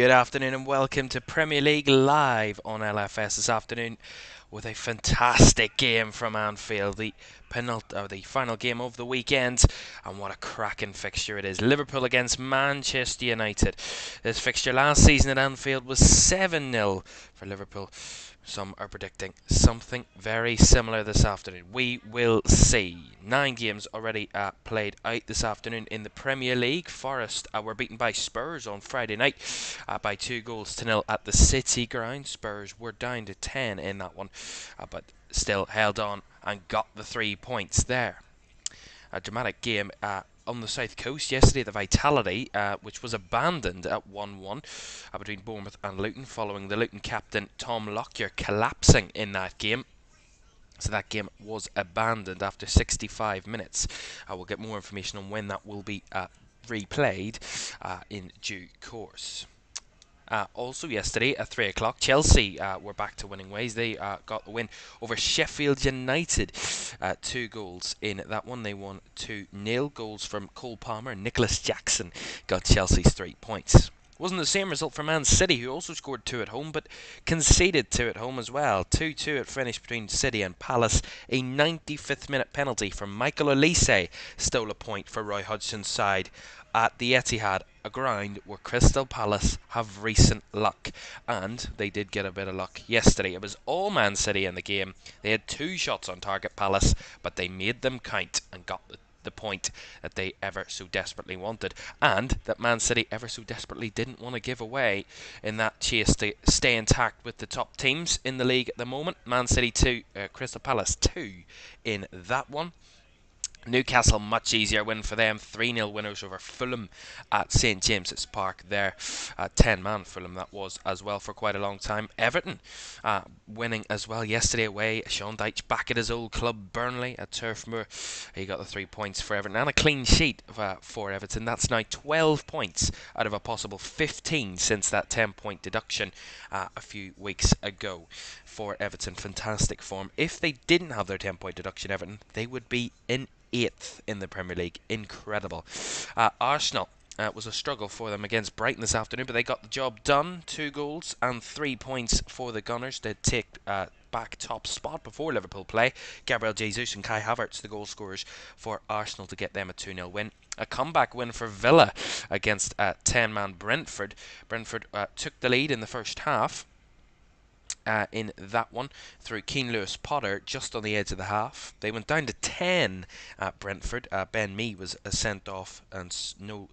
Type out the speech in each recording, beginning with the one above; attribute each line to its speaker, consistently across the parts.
Speaker 1: Good afternoon and welcome to Premier League Live on LFS this afternoon with a fantastic game from Anfield, the final game of the weekend, and what a cracking fixture it is. Liverpool against Manchester United. This fixture last season at Anfield was 7-0 for Liverpool. Some are predicting something very similar this afternoon. We will see. 9 games already played out this afternoon in the Premier League. Forest were beaten by Spurs on Friday night by 2-0 at the City ground. Spurs were down to 10 in that one, but still held on and got the 3 points there. A dramatic game on the south coast yesterday at the Vitality, which was abandoned at 1-1 between Bournemouth and Luton, following the Luton captain Tom Lockyer collapsing in that game. So that game was abandoned after 65 minutes. We'll get more information on when that will be replayed in due course. Also yesterday at 3 o'clock, Chelsea were back to winning ways. They got the win over Sheffield United. 2 goals in that one. They won 2-0. Goals from Cole Palmer and Nicholas Jackson got Chelsea's 3 points. Wasn't the same result for Man City, who also scored 2 at home, but conceded 2 at home as well. 2-2 at finish between City and Palace. A 95th minute penalty from Michael Olise stole a point for Roy Hodgson's side at the Etihad, a ground where Crystal Palace have recent luck, and they did get a bit of luck yesterday. It was all Man City in the game. They had 2 shots on target, Palace, but they made them count and got the point that they ever so desperately wanted, and that Man City ever so desperately didn't want to give away in that chase to stay intact with the top teams in the league at the moment. Man City 2, Crystal Palace 2 in that one. Newcastle, much easier win for them. 3-0 winners over Fulham at St James's Park there. 10-man Fulham that was as well for quite a long time. Everton winning as well yesterday away. Sean Dyche back at his old club Burnley at Turf Moor. He got the 3 points for Everton and a clean sheet for Everton. That's now 12 points out of a possible 15 since that 10-point deduction a few weeks ago for Everton. Fantastic form. If they didn't have their 10-point deduction, Everton, they would be in 8th in the Premier League. Incredible. Arsenal was a struggle for them against Brighton this afternoon, but they got the job done. 2 goals and 3 points for the Gunners. They take back top spot before Liverpool play. Gabriel Jesus and Kai Havertz, the goal scorers for Arsenal, to get them a 2-0 win. A comeback win for Villa against 10-man Brentford. Brentford took the lead in the first half. In that one through Keane Lewis Potter just on the edge of the half. They went down to 10 at Brentford. Ben Mee was sent off, and no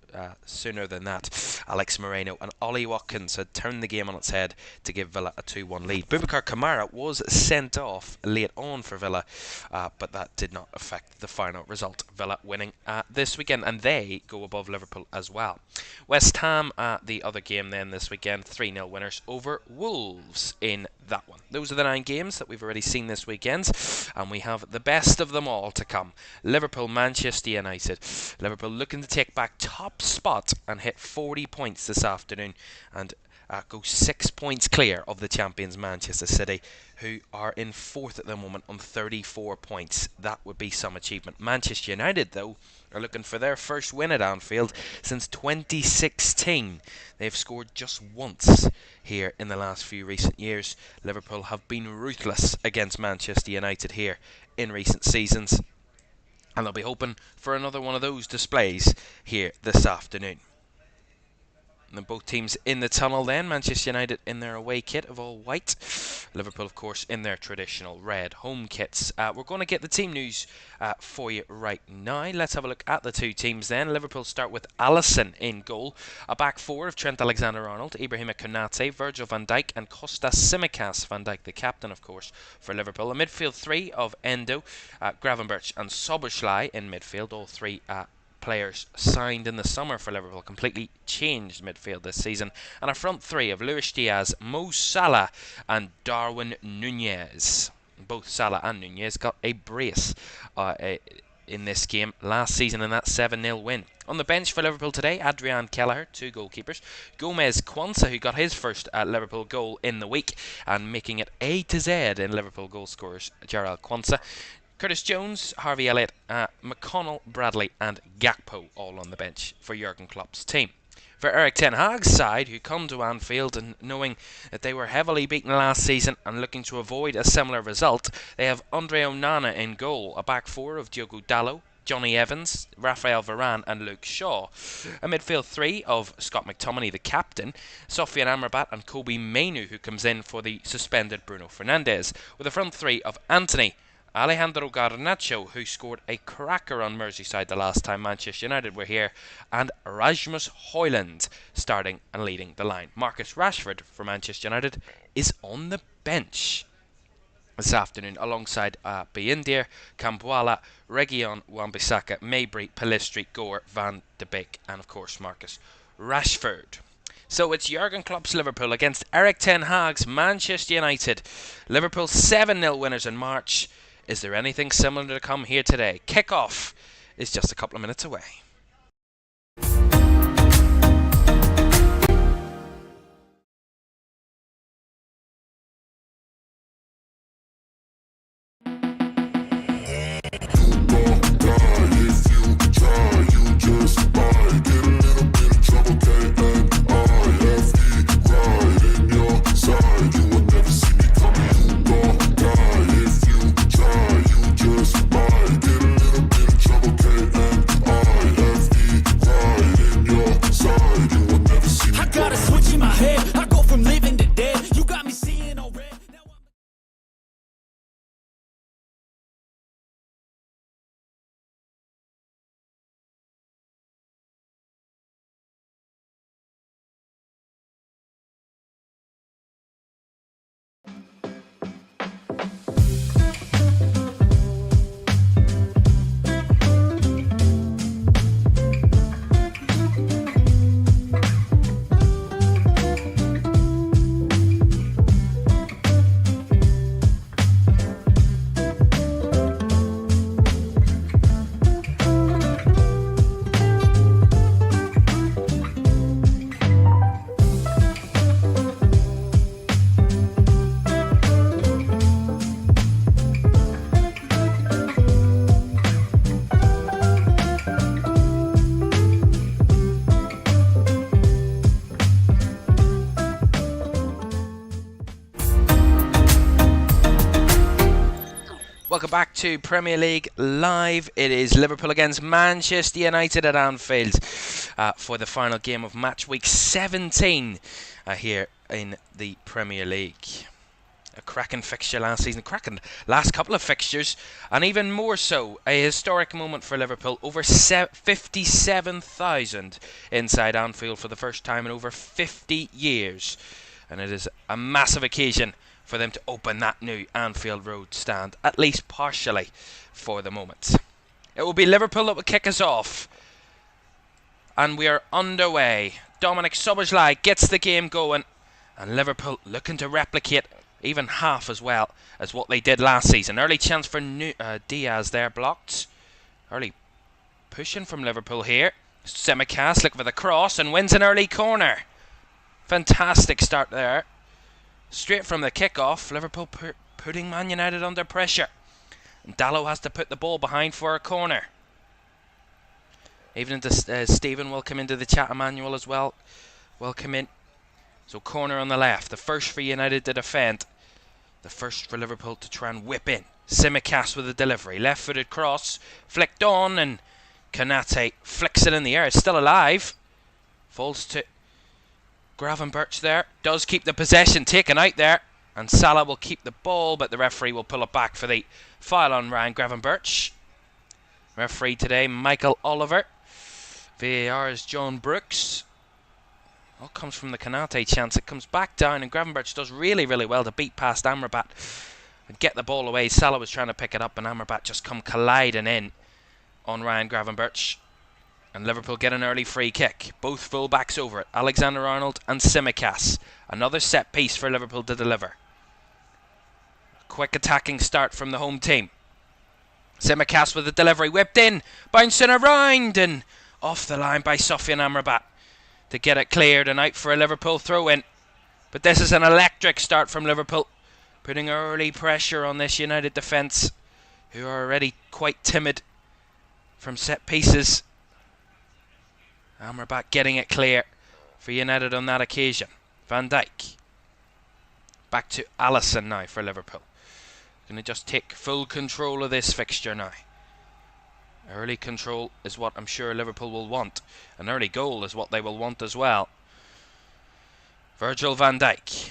Speaker 1: sooner than that Alex Moreno and Ollie Watkins had turned the game on its head to give Villa a 2-1 lead. Boubacar Kamara was sent off late on for Villa, but that did not affect the final result. Villa winning this weekend, and they go above Liverpool as well. West Ham, the other game then this weekend, 3-0 winners over Wolves in that one. Those are the 9 games that we've already seen this weekend, and we have the best of them all to come. Liverpool, Manchester United. Liverpool looking to take back top spot and hit 40 points this afternoon, and go 6 points clear of the champions Manchester City, who are in 4th at the moment on 34 points. That would be some achievement. Manchester United, though, are looking for their first win at Anfield since 2016. They've scored just once here in the last few recent years. Liverpool have been ruthless against Manchester United here in recent seasons, and they'll be hoping for another one of those displays here this afternoon. And both teams in the tunnel then. Manchester United in their away kit of all white. Liverpool, of course, in their traditional red home kits. We're going to get the team news for you right now. Let's have a look at the 2 teams then. Liverpool start with Alisson in goal. A back 4 of Trent Alexander-Arnold, Ibrahima Konate, Virgil van Dijk and Kostas Tsimikas. Van Dijk, the captain, of course, for Liverpool. A midfield 3 of Endo, Gravenberch and Szoboszlai in midfield. All 3 players signed in the summer for Liverpool, completely changed midfield this season. And a front 3 of Luis Diaz, Mo Salah and Darwin Nunez. Both Salah and Nunez got a brace in this game last season in that 7-0 win. On the bench for Liverpool today, Adrian Kelleher, 2 goalkeepers. Gomez Quansah, who got his first Liverpool goal in the week, and making it A to Z in Liverpool goal scorers, Gerald Quansah. Curtis Jones, Harvey Elliott, McConnell, Bradley and Gakpo all on the bench for Jurgen Klopp's team. For Eric Ten Hag's side, who come to Anfield and knowing that they were heavily beaten last season and looking to avoid a similar result, they have Andre Onana in goal, a back four of Diogo Dalot, Johnny Evans, Raphael Varane and Luke Shaw. A midfield three of Scott McTominay, the captain, Sofiane Amrabat and Kobe Mainoo, who comes in for the suspended Bruno Fernandes, with a front three of Anthony, Alejandro Garnacho, who scored a cracker on Merseyside the last time Manchester United were here, and Rasmus Højlund starting and leading the line. Marcus Rashford for Manchester United is on the bench this afternoon alongside Bayindir, Kambuala, Reguilon, Wan-Bissaka, Mabry, Pellistri, Gore, Van de Beek and of course Marcus Rashford. So it's Jurgen Klopp's Liverpool against Eric Ten Hag's Manchester United. Liverpool 7-0 winners in March. Is there anything similar to come here today? Kickoff is just a couple of minutes away. Welcome back to Premier League Live. It is Liverpool against Manchester United at Anfield for the final game of match week 17 here in the Premier League. A cracking fixture last season, cracking last couple of fixtures, and even more so, a historic moment for Liverpool. Over 57,000 inside Anfield for the first time in over 50 years. And it is a massive occasion for them to open that new Anfield Road stand, at least partially for the moment. It will be Liverpool that will kick us off. And we are underway. Dominic Szoboszlai gets the game going, and Liverpool looking to replicate even half as well as what they did last season. Early chance for Diaz there, blocked. Early pushing from Liverpool here. Tsimikas looking for the cross and wins an early corner. Fantastic start there. Straight from the kickoff, Liverpool putting Man United under pressure. And Dalot has to put the ball behind for a corner. Even Stephen will come into the chat, Emmanuel as well. Welcome in. So corner on the left. The first for United to defend. The first for Liverpool to try and whip in. Tsimikas with the delivery. Left-footed cross. Flicked on and Konate flicks it in the air. It's still alive. Falls to Gravenberch there. Does keep the possession taken out there. And Salah will keep the ball, but the referee will pull it back for the foul on Ryan Gravenberch. Referee today, Michael Oliver. VAR is John Brooks. All comes from the Konate chance. It comes back down, and Gravenberch does really, really well to beat past Amrabat and get the ball away. Salah was trying to pick it up, and Amrabat just come colliding in on Ryan Gravenberch. And Liverpool get an early free kick. Both full-backs over it. Alexander-Arnold and Tsimikas. Another set piece for Liverpool to deliver. Quick attacking start from the home team. Tsimikas with the delivery. Whipped in. Bouncing around. And off the line by Sofiane Amrabat to get it cleared and out for a Liverpool throw-in. But this is an electric start from Liverpool. Putting early pressure on this United defence, who are already quite timid from set pieces. Amrabat getting it clear. for United on that occasion. Van Dijk. Back to Alisson now for Liverpool. Going to just take full control of this fixture now. Early control is what I'm sure Liverpool will want. An early goal is what they will want as well. Virgil van Dijk,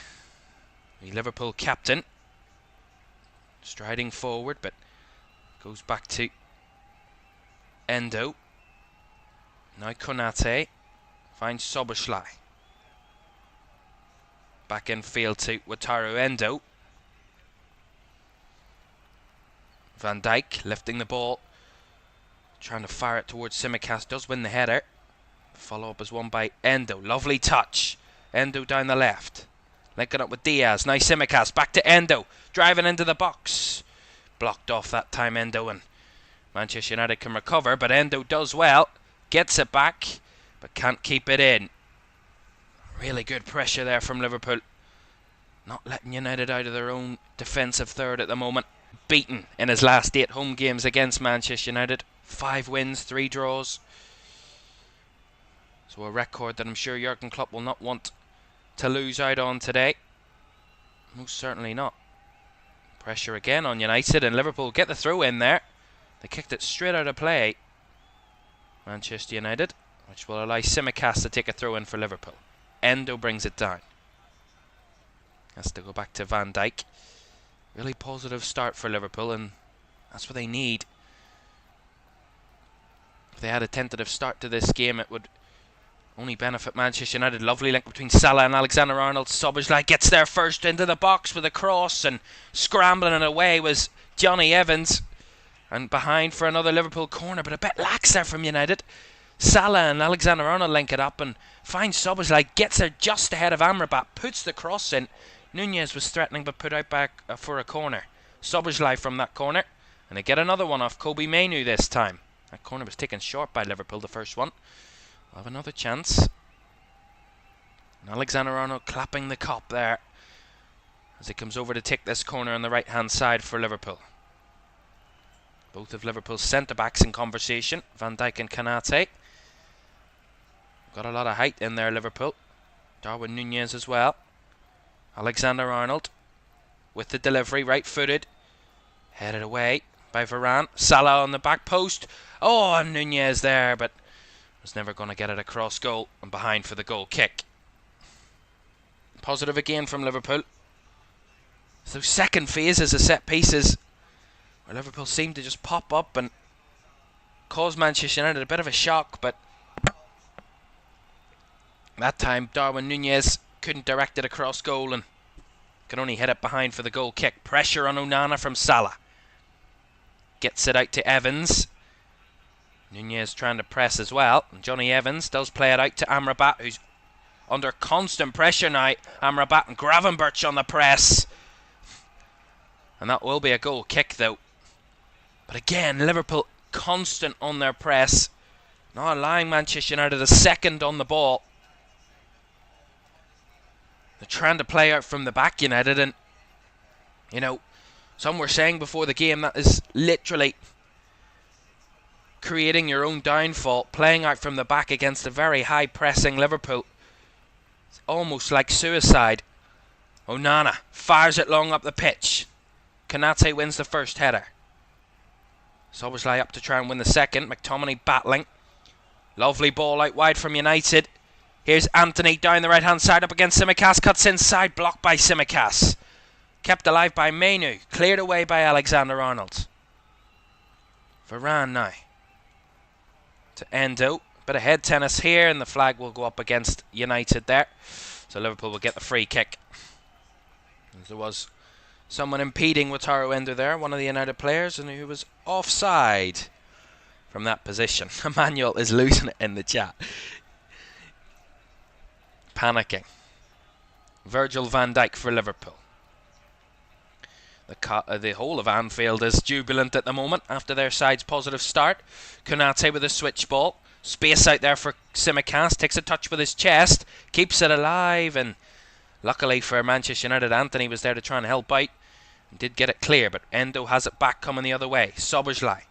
Speaker 1: the Liverpool captain, striding forward, but goes back to Endo. Now Konate finds Szoboszlai. Back in field to Wataru Endo. Van Dijk lifting the ball, trying to fire it towards Tsimikas, does win the header. Follow up is won by Endo. Lovely touch. Endo down the left. Linking up with Diaz. Now Tsimikas back to Endo. Driving into the box. Blocked off that time Endo, and Manchester United can recover, but Endo does well. Gets it back, but can't keep it in. Really good pressure there from Liverpool. Not letting United out of their own defensive third at the moment. Beaten in his last 8 home games against Manchester United. 5 wins, 3 draws. So a record that I'm sure Jurgen Klopp will not want to lose out on today. Most certainly not. Pressure again on United, and Liverpool get the throw in there. They kicked it straight out of play, Manchester United, which will allow Tsimikas to take a throw in for Liverpool. Endo brings it down. Has to go back to Van Dijk. Really positive start for Liverpool, and that's what they need. If they had a tentative start to this game, it would only benefit Manchester United. Lovely link between Salah and Alexander-Arnold. Szoboszlai gets there first into the box with a cross, and scrambling it away was Johnny Evans. And behind for another Liverpool corner, but a bit lax there from United. Salah and Alexander-Arnold link it up and finds Szoboszlai, gets there just ahead of Amrabat, puts the cross in. Nunez was threatening but put out back for a corner. Szoboszlai from that corner, and they get another one off Kobe Mainoo this time. That corner was taken short by Liverpool, the first one. We'll have another chance. And Alexander-Arnold clapping the cop there as he comes over to take this corner on the right hand side for Liverpool. Both of Liverpool's centre-backs in conversation, Van Dijk and Konate. Got a lot of height in there, Liverpool. Darwin Nunez as well. Alexander-Arnold with the delivery, right-footed. Headed away by Varane. Salah on the back post. Oh, and Nunez there, but was never going to get it across goal, and behind for the goal kick. Positive again from Liverpool. So second phases of set pieces, where Liverpool seemed to just pop up and cause Manchester United a bit of a shock, but that time Darwin Nunez couldn't direct it across goal and can only hit it behind for the goal kick. Pressure on Onana from Salah. Gets it out to Evans. Nunez trying to press as well, and Johnny Evans does play it out to Amrabat, who's under constant pressure now. Amrabat and Gravenberch on the press, and that will be a goal kick though. But again, Liverpool constant on their press, not allowing Manchester United a second on the ball. They're trying to play out from the back, United, and you know, some were saying before the game that is literally creating your own downfall, playing out from the back against a very high pressing Liverpool. It's almost like suicide. Onana fires it long up the pitch. Konate wins the first header. Szoboszlai up to try and win the second. McTominay battling. Lovely ball out wide from United. Here's Anthony down the right hand side up against Tsimikas. Cuts inside, blocked by Tsimikas. Kept alive by Mainoo. Cleared away by Alexander-Arnold. Varane now to Endo. Bit of head tennis here, and the flag will go up against United there. So Liverpool will get the free kick. There was someone impeding Wataru Endo there, one of the United players, and who was offside from that position. Emmanuel is losing it in the chat. Panicking. Virgil van Dijk for Liverpool. The whole of Anfield is jubilant at the moment after their side's positive start. Konate with a switch ball. Space out there for Tsimikas. Takes a touch with his chest. Keeps it alive, and luckily for Manchester United, Anthony was there to try and help out. And did get it clear, but Endo has it back coming the other way. Szoboszlai.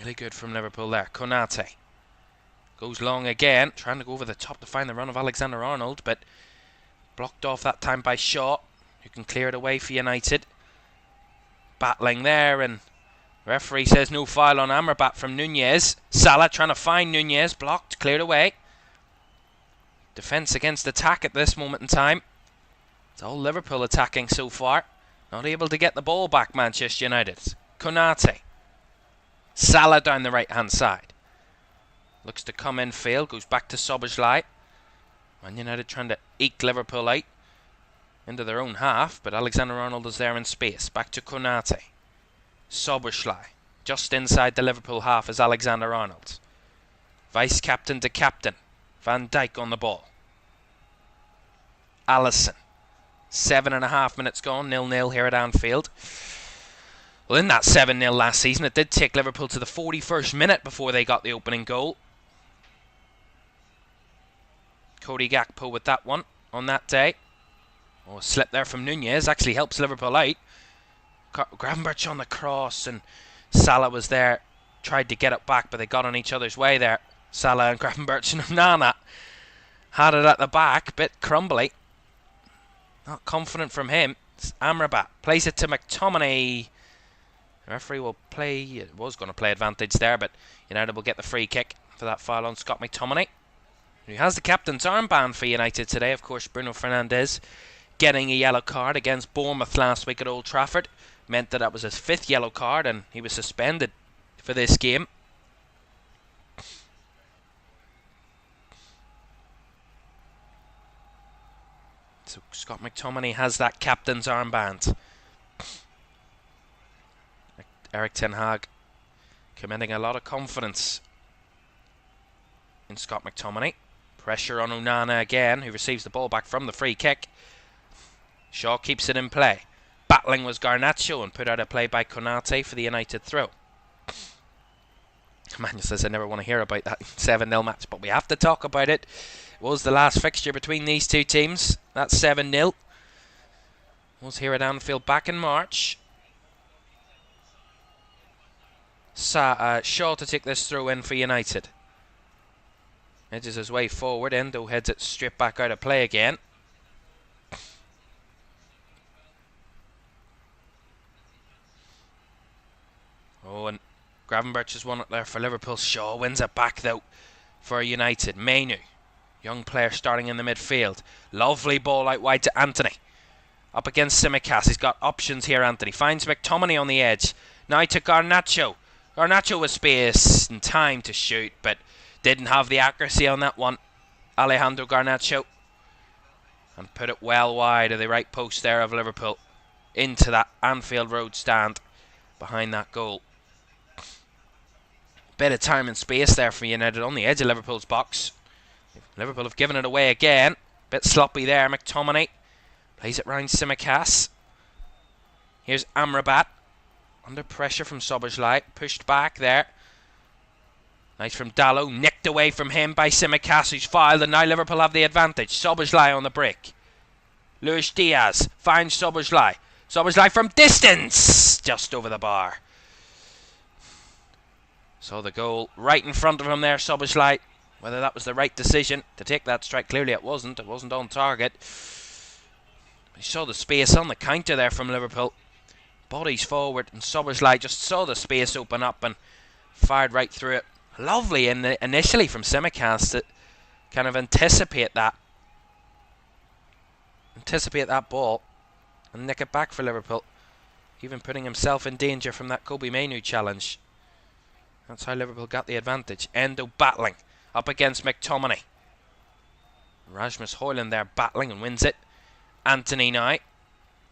Speaker 1: Really good from Liverpool there. Konate Goes long again, trying to go over the top to find the run of Alexander-Arnold, but blocked off that time by Shaw, who can clear it away for United. Battling there, and referee says no foul on Amrabat from Nunez. Salah trying to find Nunez, blocked, cleared away. Defence against attack at this moment in time. It's all Liverpool attacking so far. Not able to get the ball back, Manchester United. Konate. Salah down the right-hand side. Looks to come in field, goes back to Szoboszlai. Man United trying to eke Liverpool out into their own half, but Alexander-Arnold is there in space. Back to Konate. Szoboszlai. Just inside the Liverpool half is Alexander-Arnold. Vice-captain to captain. Van Dijk on the ball. Alisson. 7.5 minutes gone, 0-0 here at Anfield. Well, in that 7-0 last season, it did take Liverpool to the 41st minute before they got the opening goal. Cody Gakpo with that one on that day. Oh, a slip there from Nunez actually helps Liverpool out. Gravenberch on the cross, and Salah was there. Tried to get it back, but they got on each other's way there. Salah and Gravenberch and Onana had it at the back, bit crumbly. Not confident from him. It's Amrabat plays it to McTominay. The referee will play. It was going to play advantage there, but United will get the free kick for that foul on Scott McTominay, who has the captain's armband for United today. Of course, Bruno Fernandes getting a yellow card against Bournemouth last week at Old Trafford meant that was his 5th yellow card, and he was suspended for this game. So Scott McTominay has that captain's armband. Erik ten Hag commending a lot of confidence in Scott McTominay. Pressure on Onana again, who receives the ball back from the free kick. Shaw keeps it in play. Battling was Garnacho and put out a play by Konate for the United throw. Manuel says I never want to hear about that 7-0 match, but we have to talk about it. It was the last fixture between these two teams. That 7-0 was here at Anfield back in March. Shaw to take this throw in for United. Edges his way forward. Endo heads it straight back out of play again. Oh, and Gravenberch has won it there for Liverpool. Shaw wins it back though for United. Mainu, young player starting in the midfield. Lovely ball out wide to Anthony. Up against Tsimikas. He's got options here, Anthony. Finds McTominay on the edge. Now to Garnacho. Garnacho with space and time to shoot, but didn't have the accuracy on that one. Alejandro Garnacho. And put it well wide of the right post there of Liverpool. Into that Anfield Road stand behind that goal. Bit of time and space there for United on the edge of Liverpool's box. Liverpool have given it away again. Bit sloppy there. McTominay plays it round Tsimikas. Here's Amrabat. Under pressure from Szoboszlai. Pushed back there. Nice from Dalot. Nicked away from him by Tsimikas, who's fouled, and now Liverpool have the advantage. Szoboszlai on the break. Luis Diaz finds Szoboszlai. Szoboszlai from distance. Just over the bar. So the goal right in front of him there, Szoboszlai. Whether that was the right decision to take that strike, clearly it wasn't. It wasn't on target. He saw the space on the counter there from Liverpool. Bodies forward, and Szoboszlai just saw the space open up and fired right through it. Lovely initially from Tsimikas to kind of anticipate that ball and nick it back for Liverpool. Even putting himself in danger from that Kobbie Mainoo challenge. That's how Liverpool got the advantage. Endo battling up against McTominay. Rasmus Højlund there battling and wins it. Anthony now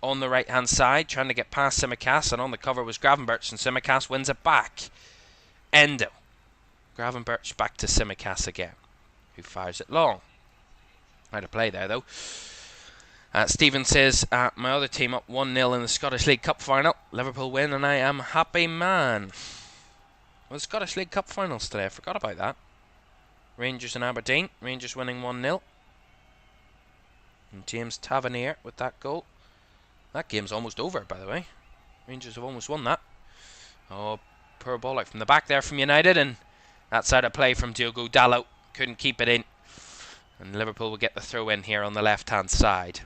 Speaker 1: on the right hand side trying to get past Tsimikas, and on the cover was Gravenberch, and Tsimikas wins it back. Endo. Gravenberch back to Tsimikas again, who fires it long. Out of play there though. Stephen says, my other team up 1-0 in the Scottish League Cup final. Liverpool win and I am happy man. Well, the Scottish League Cup finals today, I forgot about that. Rangers and Aberdeen. Rangers winning 1-0. And James Tavernier with that goal. That game's almost over, by the way. Rangers have almost won that. Oh, poor ball out from the back there from United, and that's out of play from Diogo Dalot. couldn't keep it in. And Liverpool will get the throw in here on the left-hand side.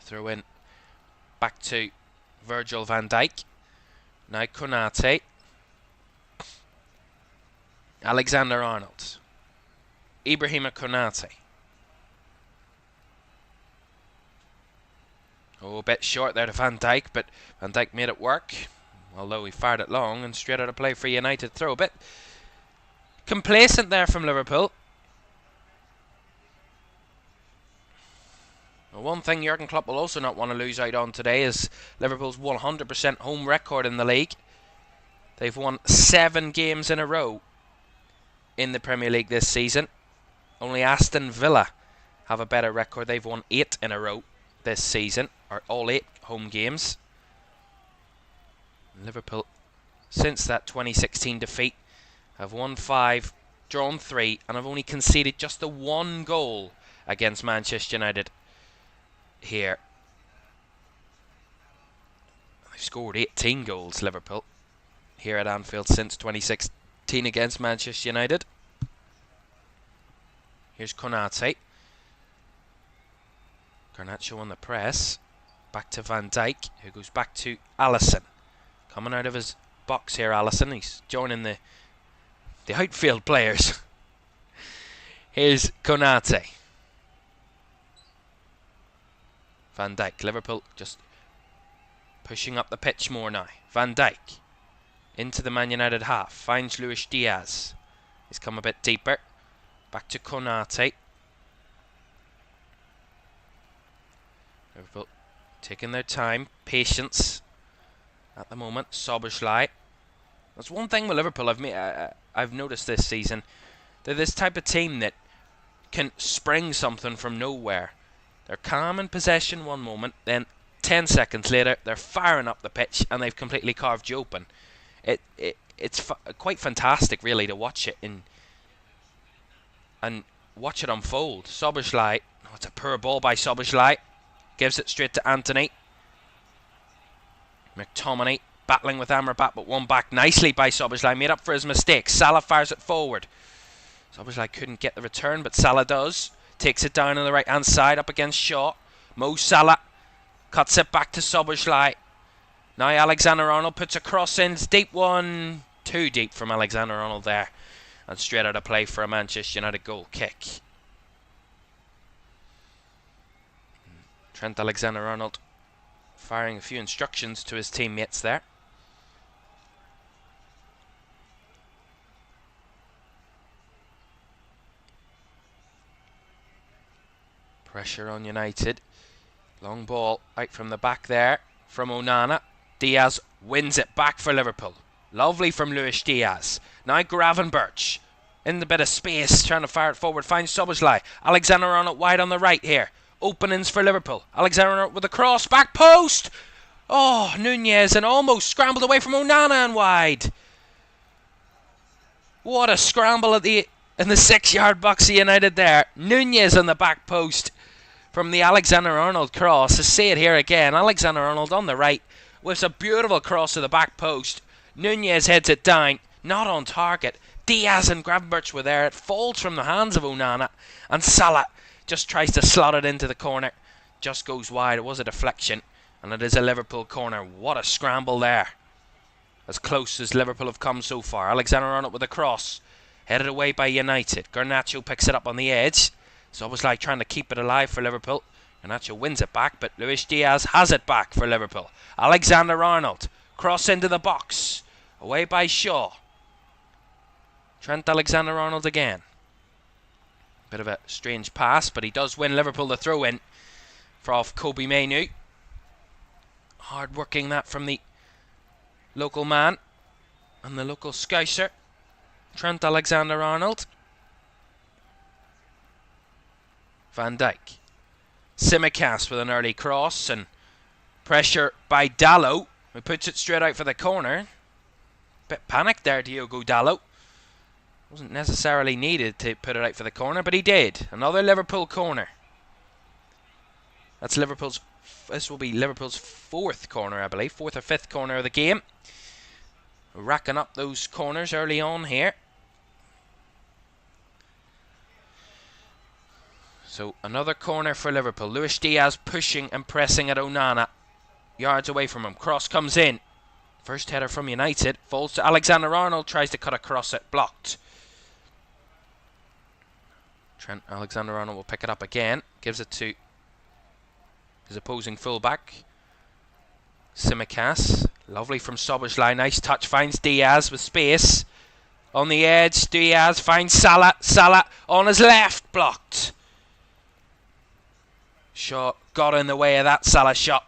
Speaker 1: Throw in back to Virgil van Dijk. Now Konate. Alexander-Arnold. Ibrahima Konate. Oh, a bit short there to Van Dijk, but Van Dijk made it work. Although he fired it long and straight out of play for United. Throw a bit complacent there from Liverpool. Well, one thing Jurgen Klopp will also not want to lose out on today is Liverpool's 100% home record in the league. They've won 7 games in a row in the Premier League this season. Only Aston Villa have a better record. They've won 8 in a row this season, or all 8 home games. Liverpool, since that 2016 defeat, have won 5, drawn 3, and have only conceded just the 1 goal against Manchester United here. They've scored 18 goals, Liverpool, here at Anfield since 2016 against Manchester United. Here's Konate. Garnacho on the press. Back to Van Dijk, who goes back to Alisson. Coming out of his box here, Alisson. He's joining the outfield players. Here's Konate. Van Dijk. Liverpool just pushing up the pitch more now. Van Dijk into the Man United half. Finds Luis Diaz. He's come a bit deeper. Back to Konate. Liverpool taking their time. Patience at the moment. Szoboszlai. That's one thing with Liverpool I've noticed this season. They're this type of team that can spring something from nowhere. They're calm in possession one moment, then 10 seconds later they're firing up the pitch and they've completely carved you open. It's quite fantastic, really, to watch it and watch it unfold. Szoboszlai. Oh, it's a poor ball by Szoboszlai. Gives it straight to Anthony. McTominay battling with Amrabat, but one back nicely by Szoboszlai. Made up for his mistake. Salah fires it forward. Szoboszlai couldn't get the return, but Salah does. Takes it down on the right hand side up against Shaw. Mo Salah cuts it back to Szoboszlai. Now Alexander-Arnold puts a cross in. It's deep one. Too deep from Alexander-Arnold there. And straight out of play for a Manchester United goal kick. Trent Alexander-Arnold firing a few instructions to his teammates there. Pressure on United. Long ball out from the back there from Onana. Diaz wins it back for Liverpool. Lovely from Luis Diaz. Now Gravenberch in the bit of space, trying to fire it forward. Finds Szoboszlai. Alexander-Arnold wide on the right here. Openings for Liverpool. Alexander-Arnold with a cross. Back post. Oh, Nunez, and almost scrambled away from Onana and wide. What a scramble in the 6-yard box of United there. Nunez on the back post from the Alexander-Arnold cross. To see it here again. Alexander-Arnold on the right with a beautiful cross to the back post. Nunez heads it down. Not on target. Diaz and Gravenberch were there. It falls from the hands of Onana. And Salah just tries to slot it into the corner. Just goes wide. It was a deflection. And it is a Liverpool corner. What a scramble there. As close as Liverpool have come so far. Alexander-Arnold with a cross. Headed away by United. Garnacho picks it up on the edge. It's always like trying to keep it alive for Liverpool. Garnacho wins it back, but Luis Diaz has it back for Liverpool. Alexander-Arnold. Cross into the box. Away by Shaw. Trent Alexander-Arnold again. Bit of a strange pass, but he does win Liverpool the throw-in for off Kobe Mainoo. Hard working that from the local man and the local Scouser. Trent Alexander-Arnold. Van Dijk. Tsimikas with an early cross and pressure by Dalot, who puts it straight out for the corner. Bit panicked there, Diogo Dalot. Wasn't necessarily needed to put it out for the corner, but he did. Another Liverpool corner. That's Liverpool's. This will be Liverpool's fourth corner, I believe. Fourth or fifth corner of the game. Racking up those corners early on here. So another corner for Liverpool. Luis Diaz pushing and pressing at Onana. Yards away from him. Cross comes in. First header from United. Falls to Alexander-Arnold. Tries to cut across it. Blocked. Trent Alexander-Arnold will pick it up again. Gives it to his opposing fullback. Tsimikas. Lovely from Szoboszlai. Nice touch. Finds Diaz with space. On the edge. Diaz finds Salah. Salah on his left. Blocked. Shaw got in the way of that Salah shot.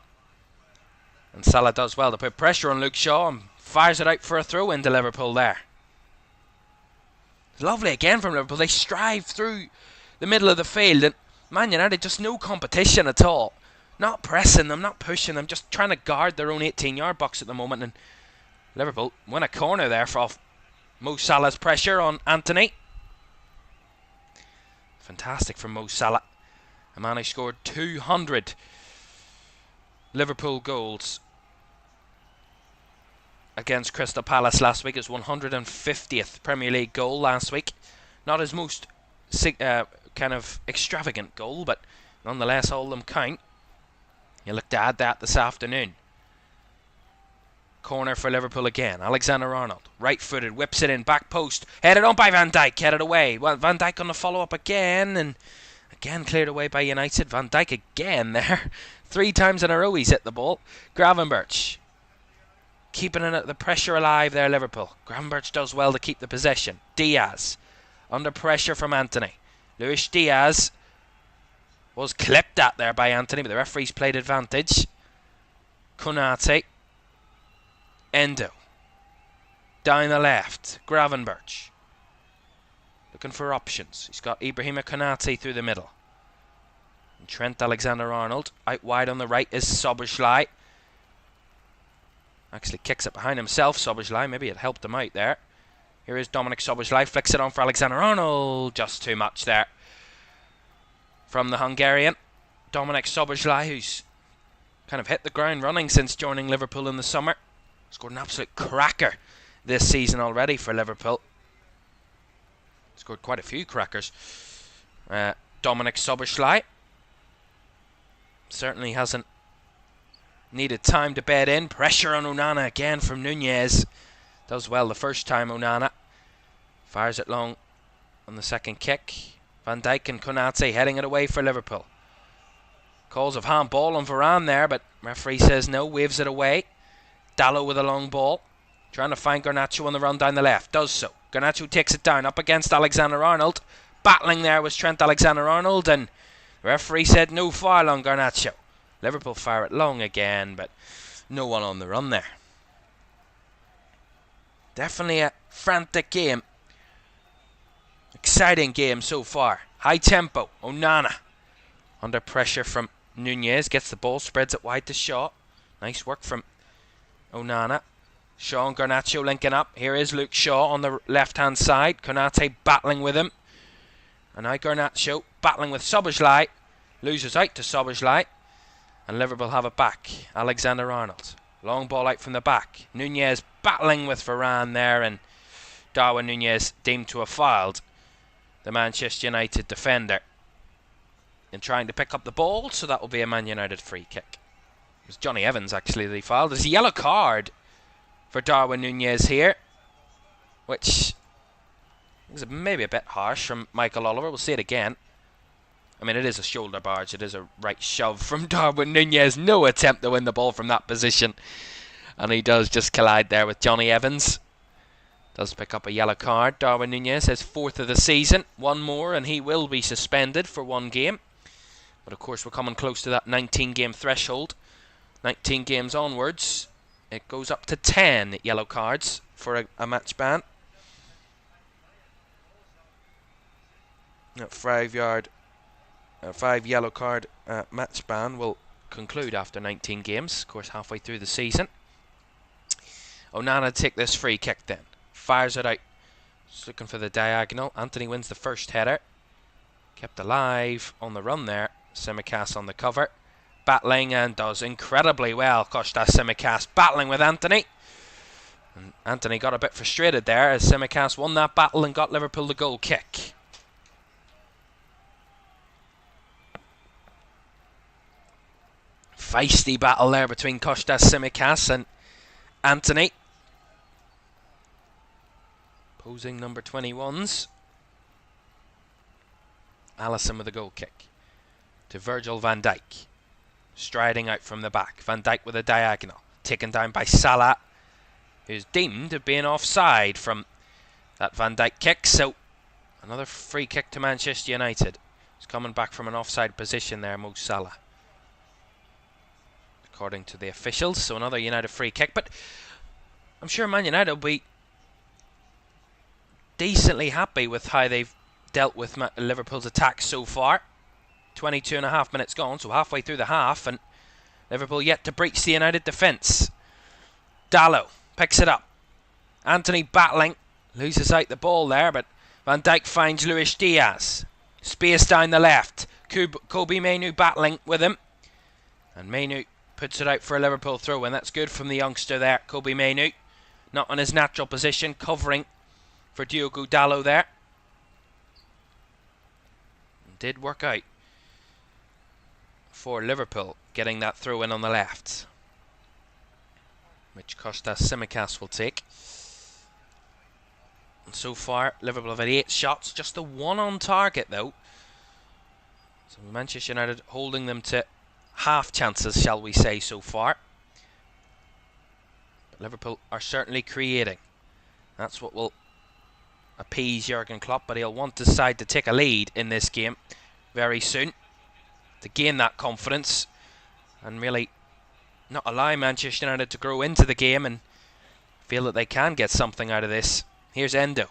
Speaker 1: And Salah does well to put pressure on Luke Shaw and fires it out for a throw into Liverpool there. Lovely again from Liverpool. They strive through the middle of the field, and Man United just no competition at all. Not pressing them, not pushing them, just trying to guard their own 18-yard box at the moment. And Liverpool win a corner there for Mo Salah's pressure on Antony. Fantastic from Mo Salah. A man who scored 200 Liverpool goals against Crystal Palace last week. His 150th Premier League goal last week. Not his most kind of extravagant goal, but nonetheless all of them count. You look to add that this afternoon. Corner for Liverpool again. Alexander-Arnold, right-footed, whips it in, back post, headed on by Van Dijk, headed away. Well, Van Dijk on the follow-up again, and again cleared away by United. Van Dijk again there. 3 times in a row he's hit the ball. Gravenberch keeping the pressure alive there, Liverpool. Gravenberch does well to keep the possession. Diaz under pressure from Antony. Luis Diaz was clipped at there by Antony, but the referee's played advantage. Konate. Endo. Down the left. Gravenberch. Looking for options. He's got Ibrahima Konate through the middle. And Trent Alexander-Arnold. Out wide on the right is Szoboszlai. Actually kicks it behind himself, Szoboszlai. Maybe it helped him out there. Here is Dominik Szoboszlai. Flicks it on for Alexander-Arnold. Just too much there from the Hungarian. Dominik Szoboszlai, who's kind of hit the ground running since joining Liverpool in the summer. Scored an absolute cracker this season already for Liverpool. Scored quite a few crackers. Dominik Szoboszlai certainly hasn't needed time to bed in. Pressure on Onana again from Nunez. Does well the first time, Onana. Fires it long on the second kick. Van Dijk and Konate heading it away for Liverpool. Calls of handball on Varane there, but referee says no, waves it away. Dallo with a long ball. Trying to find Garnacho on the run down the left. Does so. Garnacho takes it down up against Alexander-Arnold. Battling there was Trent Alexander-Arnold, and the referee said no foul on Garnacho. Liverpool fire it long again, but no one on the run there. Definitely a frantic game. Exciting game so far. High tempo. Onana under pressure from Nunez. Gets the ball, spreads it wide to Shaw. Nice work from Onana. Shaw and Garnacho linking up. Here is Luke Shaw on the left-hand side. Konate battling with him. And now Garnacho battling with Szoboszlai. Loses out to Szoboszlai. And Liverpool have it back. Alexander-Arnold. Long ball out from the back. Nunez battling with Varane there, and Darwin Nunez deemed to have fouled the Manchester United defender in trying to pick up the ball, so that will be a Man United free kick. It was Johnny Evans actually that he fouled. There's a yellow card for Darwin Nunez here, which is maybe a bit harsh from Michael Oliver. We'll see it again. I mean, it is a shoulder barge. It is a right shove from Darwin Nunez. No attempt to win the ball from that position. And he does just collide there with Johnny Evans. Does pick up a yellow card. Darwin Nunez, his 4th of the season. One more and he will be suspended for 1 game. But of course we're coming close to that 19-game threshold. 19 games onwards, it goes up to 10 yellow cards for a match ban. That 5 yellow card match ban will conclude after 19 games, of course halfway through the season. Onana take this free kick then. Fires it out. Just looking for the diagonal. Antony wins the first header. Kept alive on the run there. Tsimikas on the cover. battling and does incredibly well. Kostas Tsimikas battling with Anthony. And Anthony got a bit frustrated there as Tsimikas won that battle and got Liverpool the goal kick. Feisty battle there between Kostas Tsimikas and Anthony. Posing number 21s. Allison with a goal kick to Virgil van Dijk. Striding out from the back. Van Dijk with a diagonal. Taken down by Salah, who's deemed of being offside from that Van Dijk kick. So another free kick to Manchester United. He's coming back from an offside position there, Mo Salah, according to the officials. So another United free kick. But I'm sure Man United will be decently happy with how they've dealt with Liverpool's attack so far. 22.5 minutes gone, so halfway through the half, and Liverpool yet to breach the United defence. Dalot picks it up. Anthony battling, loses out the ball there, but Van Dijk finds Luis Diaz. Space down the left. Kobbie Mainoo battling with him, and Mainoo puts it out for a Liverpool throw, and that's good from the youngster there, Kobbie Mainoo. Not in his natural position, covering for Diogo Dalot there. Did work out for Liverpool, getting that throw in on the left, which Kostas Tsimikas will take. And so far, Liverpool have had 8 shots, just the 1 on target though. So Manchester United holding them to half chances, shall we say, so far. But Liverpool are certainly creating. That's what will appease Jurgen Klopp, but he'll want his side to take a lead in this game very soon to gain that confidence and really not allow Manchester United to grow into the game and feel that they can get something out of this. Here's Endo.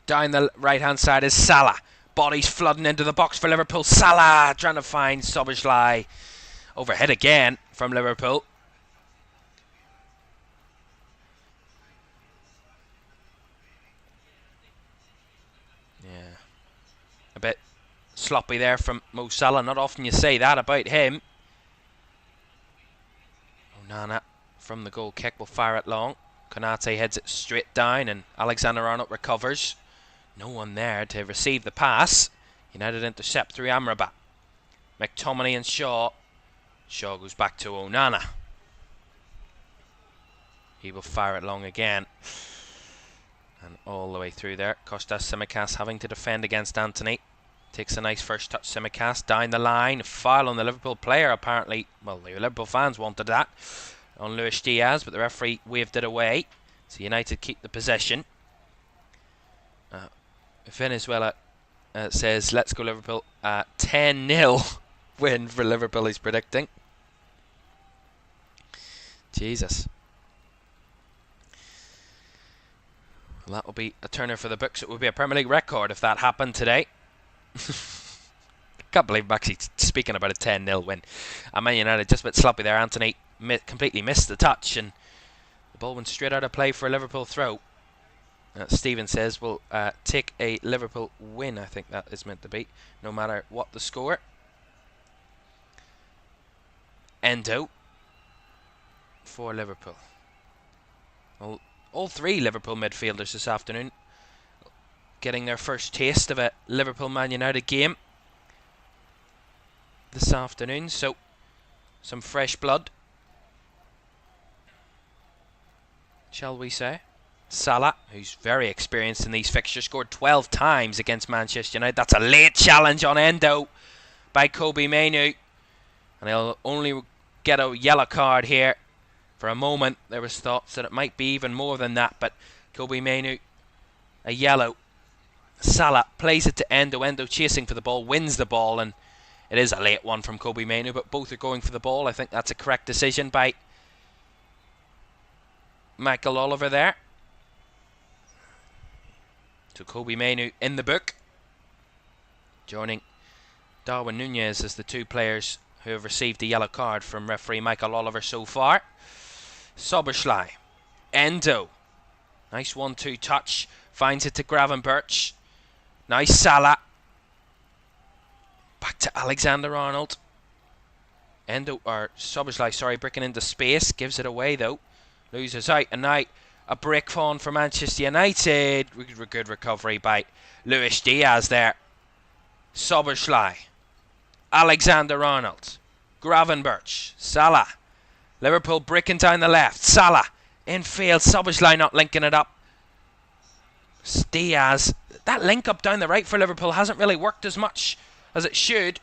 Speaker 1: Down the right hand side is Salah. Bodies flooding into the box for Liverpool. Salah trying to find Szoboszlai. Overhead again from Liverpool. Yeah, a bit sloppy there from Mo Salah. Not often you say that about him. Onana from the goal kick will fire it long. Konate heads it straight down and Alexander-Arnold recovers. No one there to receive the pass. United intercept through Amrabat. McTominay and Shaw. Shaw goes back to Onana. He will fire it long again. And all the way through there. Kostas Tsimikas having to defend against Anthony. Takes a nice first touch. Tsimikas down the line. Foul on the Liverpool player apparently. Well, the Liverpool fans wanted that on Luis Diaz, but the referee waved it away. So United keep the possession. Venezuela says, let's go Liverpool. 10-0 win for Liverpool he's predicting. Jesus. Well, that will be a turner for the books. It would be a Premier League record if that happened today. Can't believe I'm actually speaking about a 10-0 win. Man United just a bit sloppy there. Anthony completely missed the touch and the ball went straight out of play for a Liverpool throw. Stephen says we'll take a Liverpool win, I think that is meant to be, no matter what the score. Endo for Liverpool. Well, all 3 Liverpool midfielders this afternoon getting their first taste of a Liverpool-Man United game this afternoon, so some fresh blood, shall we say. Salah, who's very experienced in these fixtures, scored 12 times against Manchester United. That's a late challenge on Endo by Kobbie Mainoo, and he'll only get a yellow card here. For a moment there was thoughts that it might be even more than that, but Kobbie Mainoo, a yellow. Salah plays it to Endo. Endo chasing for the ball, wins the ball, and it is a late one from Kobbie Mainoo, but both are going for the ball. I think that's a correct decision by Michael Oliver there. So Kobbie Mainoo in the book, joining Darwin Nunez as the 2 players who have received a yellow card from referee Michael Oliver so far. Szoboszlai. Endo. Nice 1-2 touch. Finds it to Gravenberch. Nice Salah. Back to Alexander-Arnold. Szoboszlai, sorry, breaking into space, gives it away though, loses out, and now a break on for Manchester United. Good recovery by Luis Diaz there. Szoboszlai, Alexander-Arnold, Gravenberch, Salah. Liverpool breaking down the left. Salah infield. Szoboszlai not linking it up. Diaz. That link up down the right for Liverpool hasn't really worked as much as it should.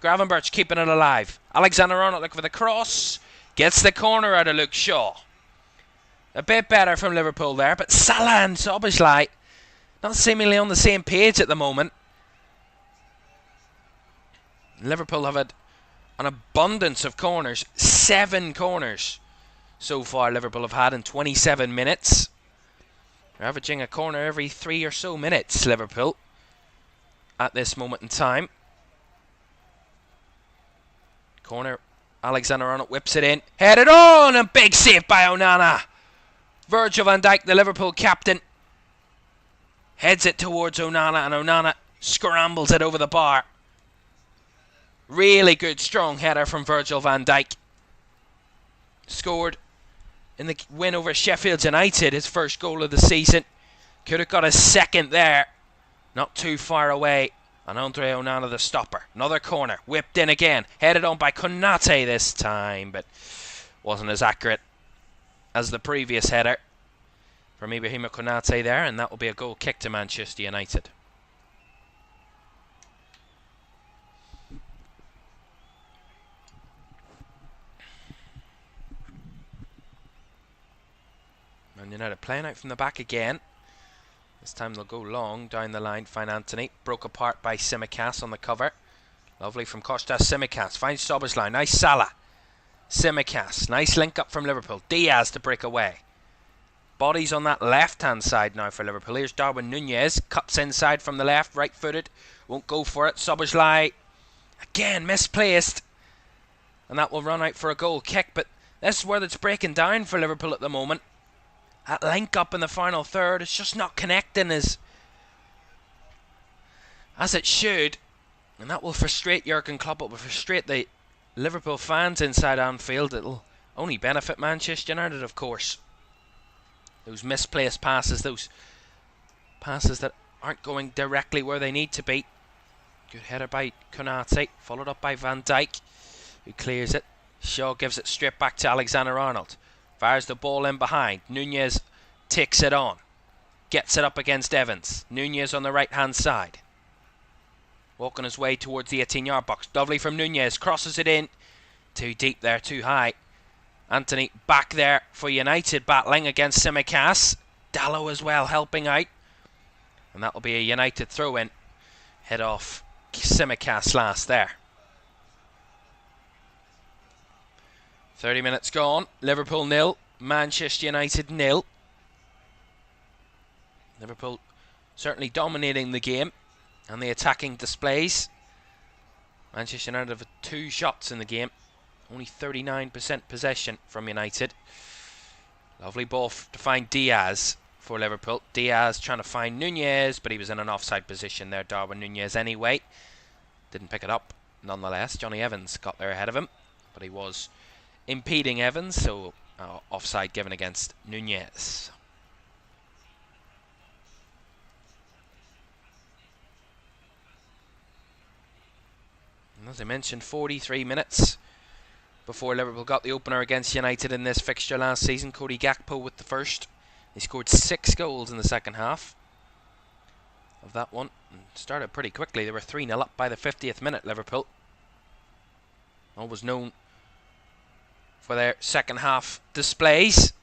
Speaker 1: Gravenberch keeping it alive. Alexander-Arnold looking for the cross. Gets the corner out of Luke Shaw. A bit better from Liverpool there, but Salah and Szoboszlai not seemingly on the same page at the moment. Liverpool have had an abundance of corners. 7 corners so far Liverpool have had in 27 minutes. They're averaging a corner every 3 or so minutes, Liverpool, at this moment in time. Corner, Alexander-Arnold whips it in. Headed on, and big save by Onana. Virgil van Dijk, the Liverpool captain, heads it towards Onana, and Onana scrambles it over the bar. Really good, strong header from Virgil van Dijk. Scored in the win over Sheffield United, his first goal of the season. Could have got a second there. Not too far away. And Andre Onana the stopper. Another corner, whipped in again. Headed on by Konate this time, but wasn't as accurate as the previous header from Ibrahima Konate there, and that will be a goal kick to Manchester United. Man United playing out from the back again. This time they'll go long down the line. Find Anthony. Broke apart by Tsimikas on the cover. Lovely from Kostas Tsimikas. Finds Szoboszlai. Nice Salah. Tsimikas. Nice link up from Liverpool. Diaz to break away. Bodies on that left-hand side now for Liverpool. Here's Darwin Nunez. Cuts inside from the left. Right-footed. Won't go for it. Szoboszlai. Again misplaced. And that will run out for a goal kick. But this is where it's breaking down for Liverpool at the moment. That link up in the final third, it's just not connecting as it should. And that will frustrate Jurgen Klopp. It will frustrate the Liverpool fans inside Anfield. It'll only benefit Manchester United, of course. Those misplaced passes, those passes that aren't going directly where they need to be. Good header by Konate, followed up by Van Dijk, who clears it. Shaw gives it straight back to Alexander-Arnold. Fires the ball in behind. Nunez takes it on. Gets it up against Evans. Nunez on the right-hand side. Walking his way towards the 18-yard box. Lovely from Nunez. Crosses it in. Too deep there, too high. Anthony back there for United, battling against Tsimikas. Dallo as well helping out. And that will be a United throw-in. Head off Tsimikas last there. 30 minutes gone. Liverpool 0. Manchester United 0. Liverpool certainly dominating the game and the attacking displays. Manchester United have 2 shots in the game. Only 39% possession from United. Lovely ball to find Diaz for Liverpool. Diaz trying to find Nunez, but he was in an offside position there, Darwin Nunez anyway. Didn't pick it up nonetheless. Johnny Evans got there ahead of him, but he was impeding Evans, so offside given against Nunez. And as I mentioned, 43 minutes before Liverpool got the opener against United in this fixture last season. Cody Gakpo with the first. He scored 6 goals in the second half of that one. And started pretty quickly. They were 3-0 up by the 50th minute, Liverpool. Always known for their second half displays.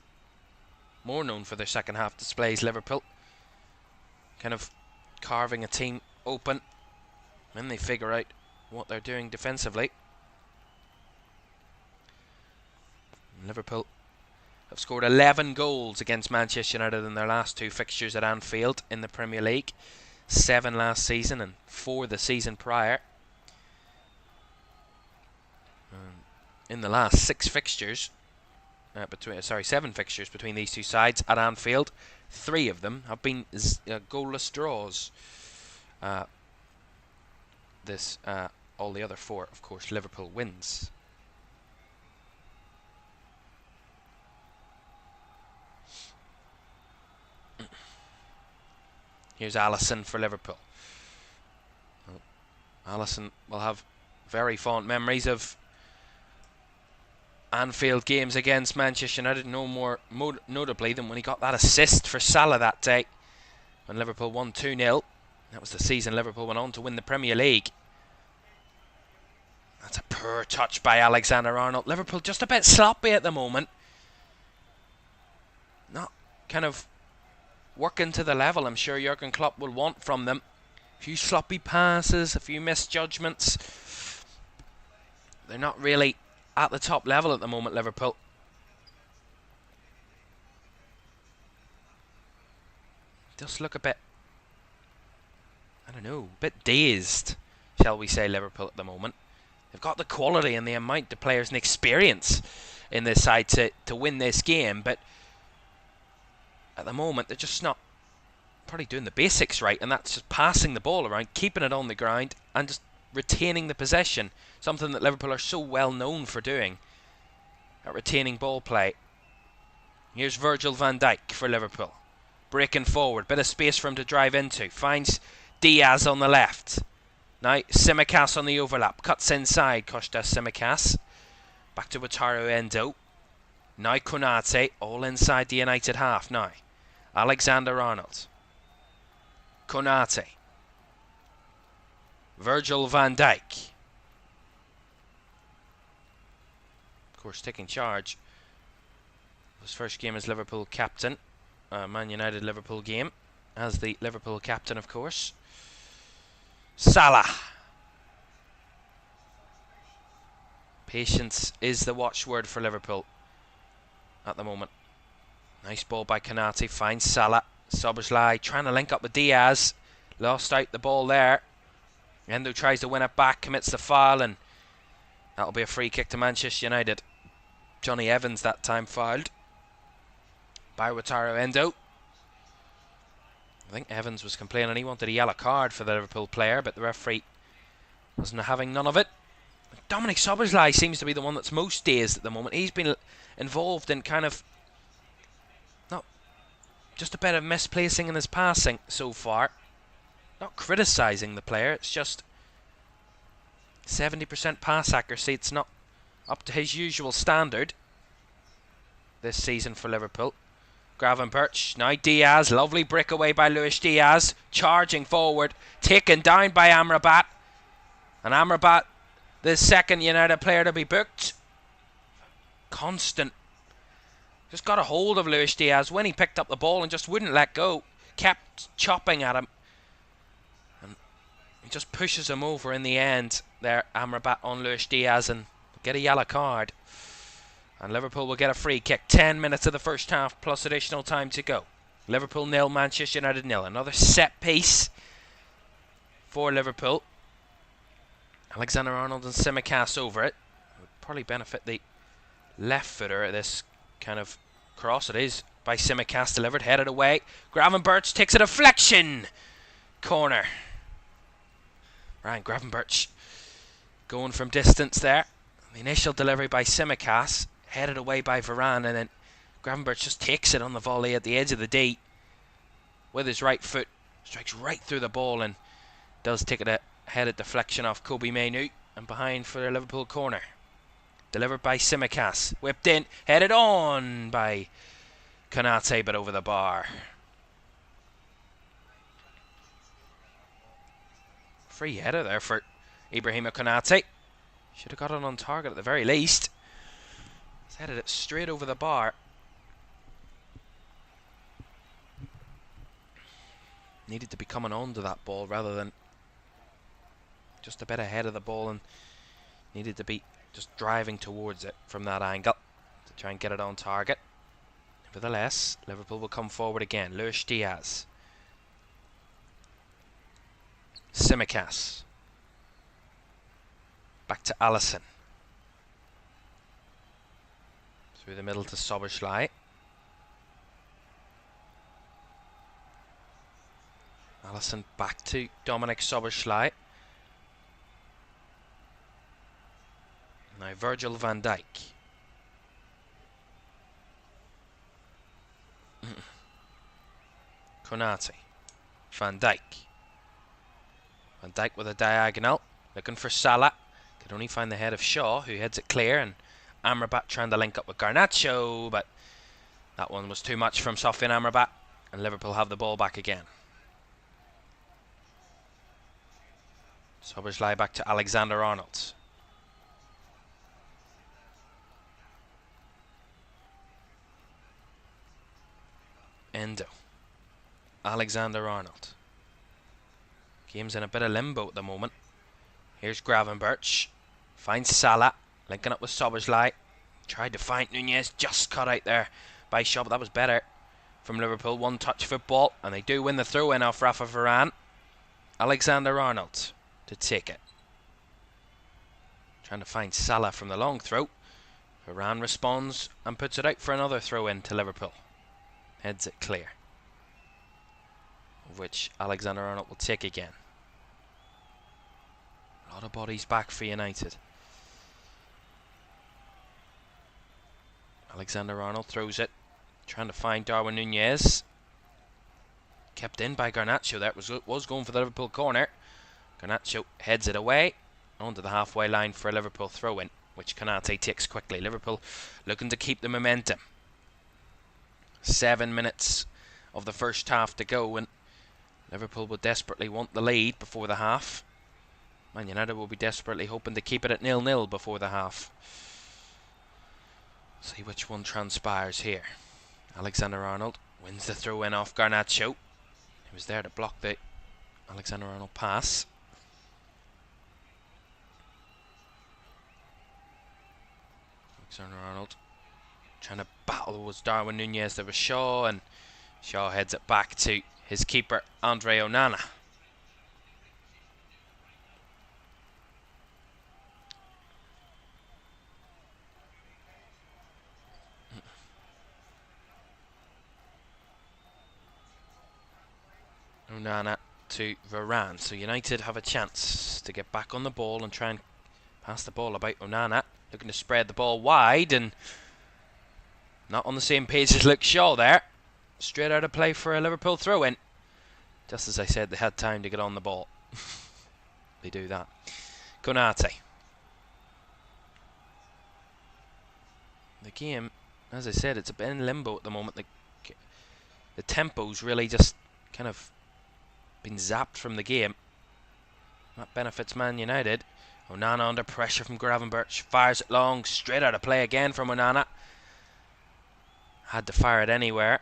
Speaker 1: More known for their second half displays, Liverpool. Kind of carving a team open when they figure out what they're doing defensively. Liverpool have scored 11 goals against Manchester United in their last 2 fixtures at Anfield in the Premier League. 7 last season and 4 the season prior. In the last 6 fixtures, 7 fixtures between these 2 sides at Anfield, 3 of them have been goalless draws. All the other 4, of course, Liverpool wins. Here's Alisson for Liverpool. Oh, Alisson will have very fond memories of Anfield games against Manchester United, no more notably than when he got that assist for Salah that day when Liverpool won 2-0. That was the season Liverpool went on to win the Premier League. That's a poor touch by Alexander-Arnold. Liverpool just a bit sloppy at the moment. Not kind of working to the level I'm sure Jurgen Klopp will want from them. A few sloppy passes, a few misjudgments. They're not really at the top level at the moment, Liverpool. Just look a bit, I don't know, a bit dazed, shall we say, Liverpool at the moment. They've got the quality and the amount of players and experience in this side to win this game, but at the moment they're just not probably doing the basics right, and that's just passing the ball around, keeping it on the ground, and just retaining the possession. Something that Liverpool are so well known for doing, at retaining ball play. Here's Virgil van Dijk for Liverpool. Breaking forward, bit of space for him to drive into. Finds Diaz on the left. Now Tsimikas on the overlap. Cuts inside, Kostas Tsimikas. Back to Wataru Endo. Now Konate, all inside the United half now. Alexander-Arnold. Konate. Virgil van Dijk. Of course, taking charge. His first game as Liverpool captain. Man United Liverpool game. As the Liverpool captain, of course. Salah. Patience is the watchword for Liverpool at the moment. Nice ball by Konate. Finds Salah. Szoboszlai trying to link up with Diaz. Lost out the ball there. Endo tries to win it back. Commits the foul, and that'll be a free kick to Manchester United. Johnny Evans that time fouled by Wataru Endo. I think Evans was complaining he wanted a yellow card for the Liverpool player, but the referee wasn't having none of it. Dominic Szoboszlai seems to be the one that's most dazed at the moment. He's been involved in kind of not just a bit of misplacing in his passing so far. Not criticising the player, it's just 70% pass accuracy. It's not up to his usual standard this season for Liverpool. Gravenberch, now Diaz, lovely breakaway by Luis Diaz, charging forward, taken down by Amrabat, and Amrabat, the second United player to be booked. Constant, just got a hold of Luis Diaz when he picked up the ball and just wouldn't let go, kept chopping at him, and he just pushes him over in the end there, Amrabat on Luis Diaz, and get a yellow card. And Liverpool will get a free kick. 10 minutes of the first half plus additional time to go. Liverpool 0, Manchester United 0. Another set piece for Liverpool. Alexander-Arnold and Tsimikas over it. Would probably benefit the left footer at this kind of cross. It is by Tsimikas, delivered, headed away. Gravenberch takes a deflection. Corner. Ryan Gravenberch going from distance there. The initial delivery by Tsimikas, headed away by Varane, and then Gravenberch just takes it on the volley at the edge of the D with his right foot, strikes right through the ball and does take a headed deflection off Kobbie Mainoo, and behind for a Liverpool corner. Delivered by Tsimikas, whipped in, headed on by Konate, but over the bar. Free header there for Ibrahima Konate. Should have got it on target at the very least. He's headed it straight over the bar. Needed to be coming on to that ball rather than just a bit ahead of the ball, and needed to be just driving towards it from that angle to try and get it on target. Nevertheless, Liverpool will come forward again. Luis Diaz. Tsimikas. Back to Alisson. Through the middle to Szoboszlai. Alisson back to Dominic Szoboszlai. Now Virgil van Dijk. Konate. Van Dijk. Van Dijk with a diagonal, looking for Salah. Could only find the head of Shaw, who heads it clear, and Amrabat trying to link up with Garnacho, but that one was too much from Sofyan Amrabat, and Liverpool have the ball back again. Szoboszlai back to Alexander-Arnold. Endo. Alexander-Arnold. Game's in a bit of limbo at the moment. Here's Gravenberch. Finds Salah. Linking up with Szoboszlai. Tried to find Nunez. Just cut out there by Shaw, but that was better from Liverpool. One touch football. And they do win the throw in off Rafa Varane. Alexander-Arnold to take it. Trying to find Salah from the long throw. Varane responds and puts it out for another throw in to Liverpool. Heads it clear. Which Alexander-Arnold will take again. A lot of bodies back for United. Alexander-Arnold throws it. Trying to find Darwin Nunez. Kept in by Garnacho. That was going for the Liverpool corner. Garnacho heads it away. Onto the halfway line for a Liverpool throw-in, which Konate takes quickly. Liverpool looking to keep the momentum. 7 minutes of the first half to go, and Liverpool will desperately want the lead before the half. Man United will be desperately hoping to keep it at 0-0 before the half. See which one transpires here. Alexander-Arnold wins the throw-in off Garnacho. He was there to block the Alexander-Arnold pass. Alexander-Arnold trying to battle with Darwin Nunez. There was Shaw, and Shaw heads it back to his keeper, Andre Onana. Onana to Varane. So United have a chance to get back on the ball and try and pass the ball about. Onana looking to spread the ball wide, and not on the same page as Luke Shaw there. Straight out of play for a Liverpool throw-in. Just as I said, they had time to get on the ball. They do that. Konate. The game, as I said, it's a bit in limbo at the moment. The tempo's really just kind of been zapped from the game. That benefits Man United. Onana under pressure from Gravenberch. Fires it long. Straight out of play again from Onana. Had to fire it anywhere.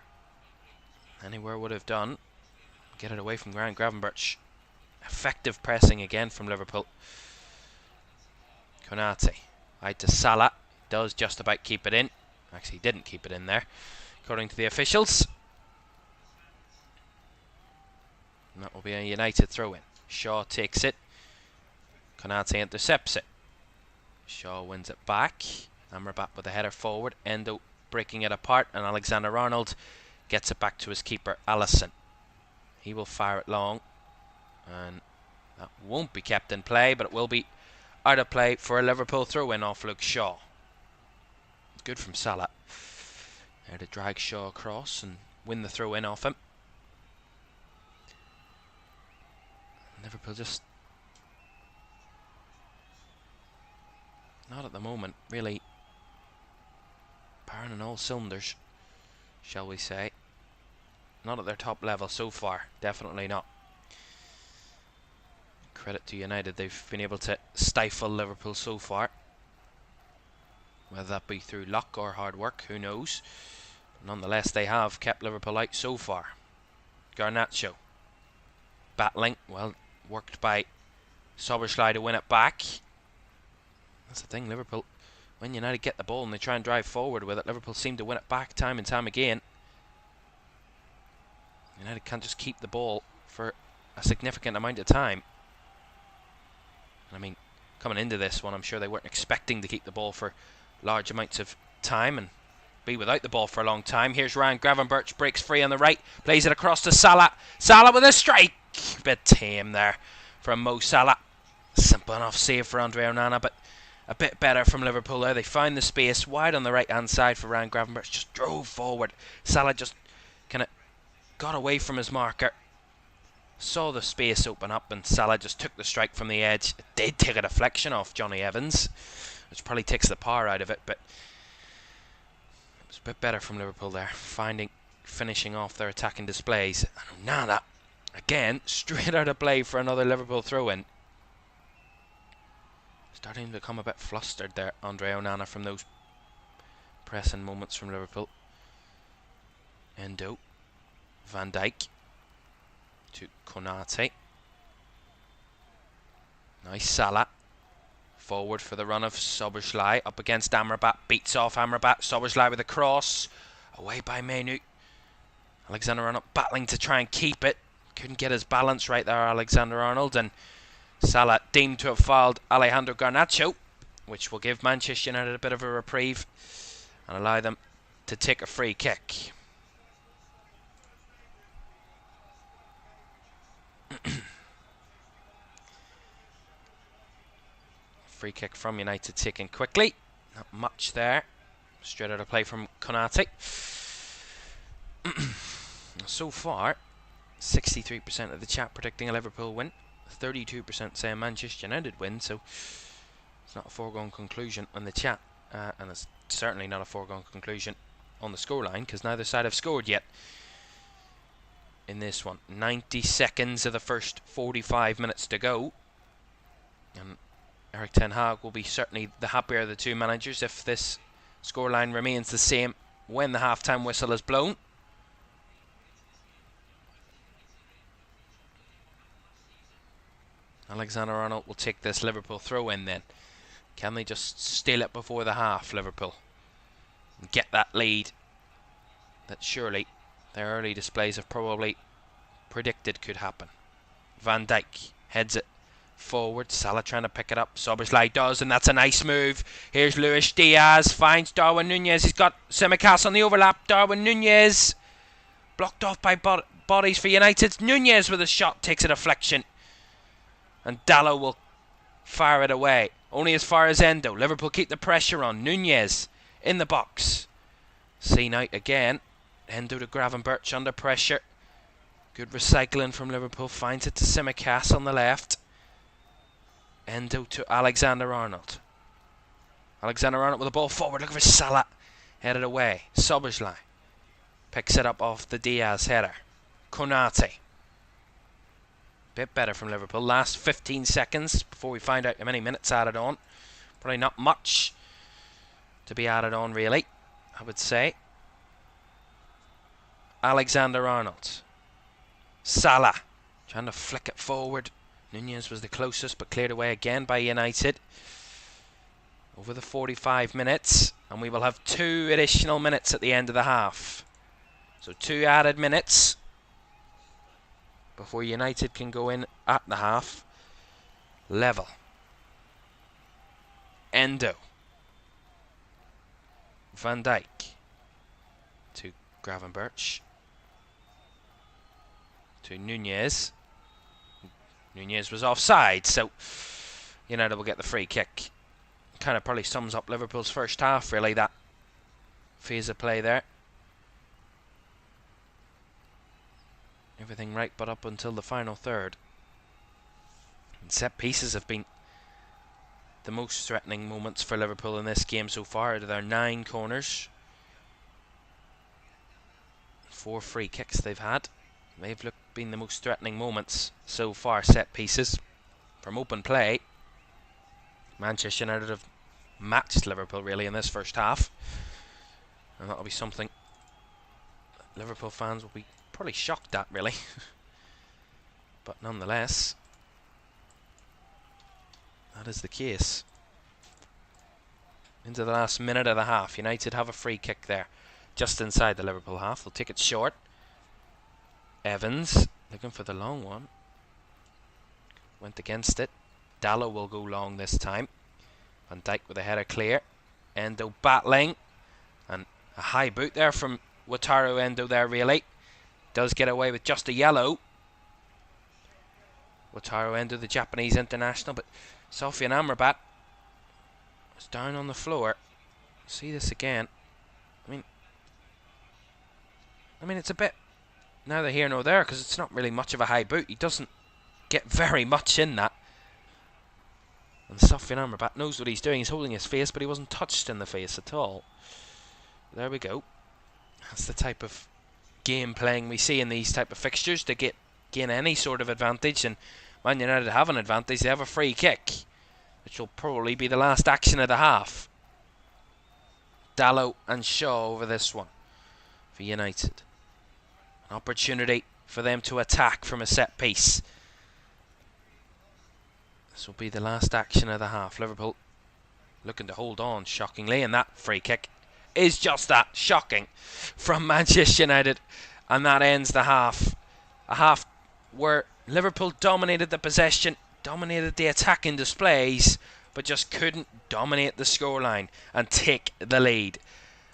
Speaker 1: Anywhere would have done. Get it away from Gravenberch. Effective pressing again from Liverpool. Konate. Right to Salah. Does just about keep it in. Actually didn't keep it in there, according to the officials. And that will be a United throw-in. Shaw takes it. Konate intercepts it. Shaw wins it back. Amrabat with a header forward. Endo breaking it apart, and Alexander-Arnold gets it back to his keeper, Alisson. He will fire it long, and that won't be kept in play, but it will be out of play for a Liverpool throw-in off Luke Shaw. Good from Salah. There to drag Shaw across and win the throw-in off him. Liverpool just not at the moment really firing on all cylinders, shall we say. Not at their top level so far, definitely not. Credit to United, they've been able to stifle Liverpool so far. Whether that be through luck or hard work, who knows. But nonetheless, they have kept Liverpool out so far. Garnacho battling, well worked by Szoboszlai to win it back. That's the thing, Liverpool, when United get the ball and they try and drive forward with it, Liverpool seem to win it back time and time again. United can't just keep the ball for a significant amount of time. I mean, coming into this one, I'm sure they weren't expecting to keep the ball for large amounts of time and be without the ball for a long time. Here's Ryan Gravenberch, breaks free on the right, plays it across to Salah. Salah with a strike. Bit tame there from Mo Salah. Simple enough save for Andre Onana, but a bit better from Liverpool there. They found the space wide on the right hand side for Ryan Gravenberch. Just drove forward. Salah just kind of got away from his marker Saw the space open up and Salah just took the strike from the edge. It did take a deflection off Johnny Evans, which probably takes the power out of it, but it was a bit better from Liverpool there, finishing off their attacking displays. And Onana, again, straight out of play for another Liverpool throw-in. Starting to become a bit flustered there, Andre Onana, from those pressing moments from Liverpool. Endo, Van Dijk to Konate. Nice Salah. Forward for the run of Szoboszlai. Up against Amrabat. Beats off Amrabat. Szoboszlai with a cross. Away by Menu. Alexander-Arnold battling to try and keep it. Couldn't get his balance right there, Alexander-Arnold. And Salah deemed to have fouled Alejandro Garnacho, which will give Manchester United a bit of a reprieve and allow them to take a free kick. Free kick from United taken quickly. Not much there. Straight out of play from Konate. So far, 63% of the chat predicting a Liverpool win. 32% say a Manchester United win. So it's not a foregone conclusion on the chat. And it's certainly not a foregone conclusion on the scoreline, because neither side have scored yet in this one. 90 seconds of the first 45 minutes to go. And Erik ten Hag will be certainly the happier of the two managers if this scoreline remains the same when the half-time whistle is blown. Alexander-Arnold will take this Liverpool throw-in then. Can they just steal it before the half, Liverpool, and get that lead that surely their early displays have probably predicted could happen? Van Dijk heads it forward. Salah trying to pick it up. Szoboszlai does, and that's a nice move. Here's Luis Diaz, finds Darwin Núñez. He's got Tsimikas on the overlap. Darwin Núñez blocked off by bodies for United. Núñez with a shot takes a deflection, and Dalot will fire it away. Only as far as Endo. Liverpool keep the pressure on. Núñez in the box. C Knight again. Endo to Gravenberch under pressure. Good recycling from Liverpool. Finds it to Tsimikas on the left. Endo to Alexander-Arnold. Alexander-Arnold with the ball forward. Look for Salah. Headed away. Szoboszlai picks it up off the Diaz header. Konate. Bit better from Liverpool. Last 15 seconds before we find out how many minutes added on. Probably not much to be added on, really, I would say. Alexander-Arnold. Salah trying to flick it forward. Núñez was the closest, but cleared away again by United. Over the 45 minutes, and we will have 2 additional minutes at the end of the half. So 2 added minutes before United can go in at the half. Level. Endo. Van Dijk to Gravenberch. To Núñez. Núñez was offside, so United will get the free kick. Kind of probably sums up Liverpool's first half, really, that phase of play there. Everything right but up until the final third. And set pieces have been the most threatening moments for Liverpool in this game so far. Out of their 9 corners, 4 free kicks they've had. They've been the most threatening moments so far, set pieces. From open play, Manchester United have matched Liverpool really in this first half. And that'll be something Liverpool fans will be probably shocked at, really. But nonetheless, that is the case. Into the last minute of the half, United have a free kick there, just inside the Liverpool half. They'll take it short. Evans looking for the long one. Went against it. Dalot will go long this time. Van Dijk with a header clear. Endo battling. And a high boot there from Wataru Endo there, really. Does get away with just a yellow. Wataru Endo, the Japanese international. But Sofian Amrabat was down on the floor. See this again. I mean, it's a bit neither here nor there, because it's not really much of a high boot. He doesn't get very much in that. And Sufjan Amrabat knows what he's doing. He's holding his face, but he wasn't touched in the face at all. There we go. That's the type of game playing we see in these type of fixtures to gain any sort of advantage. And Man United have an advantage. They have a free kick, which will probably be the last action of the half. Dalot and Shaw over this one for United. An opportunity for them to attack from a set piece. This will be the last action of the half. Liverpool looking to hold on, shockingly, and that free kick is just that, shocking, from Manchester United. And that ends the half. A half where Liverpool dominated the possession, dominated the attacking displays, but just couldn't dominate the scoreline and take the lead.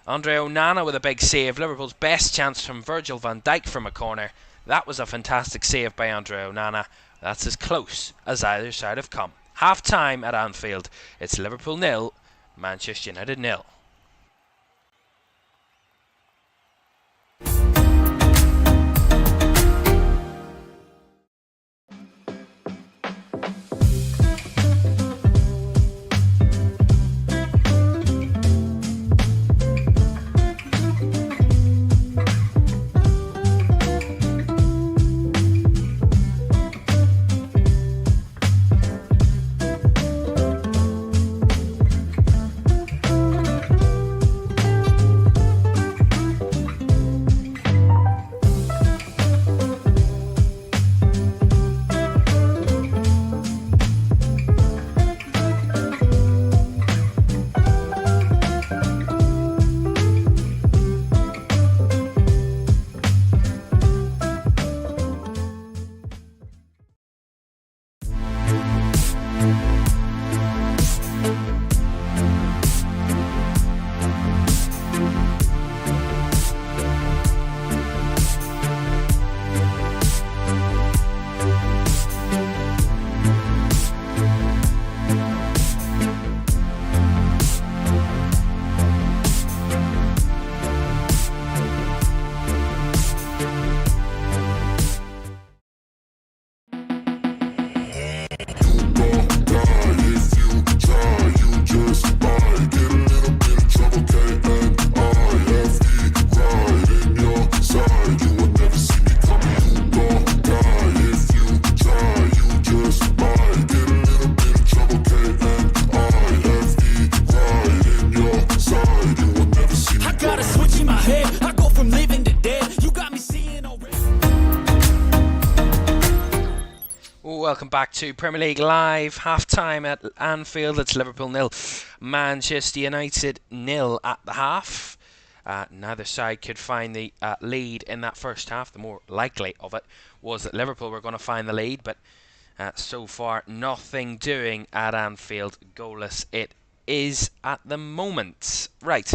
Speaker 1: Andre Onana with a big save. Liverpool's best chance from Virgil van Dijk from a corner. That was a fantastic save by Andre Onana. That's as close as either side have come. Half time at Anfield. It's Liverpool 0, Manchester United 0. Welcome back to Premier League Live. Half-time at Anfield. It's Liverpool 0, Manchester United 0 at the half. Neither side could find the lead in that first half. The more likely of it was that Liverpool were going to find the lead, but so far nothing doing at Anfield. Goalless it is at the moment. Right.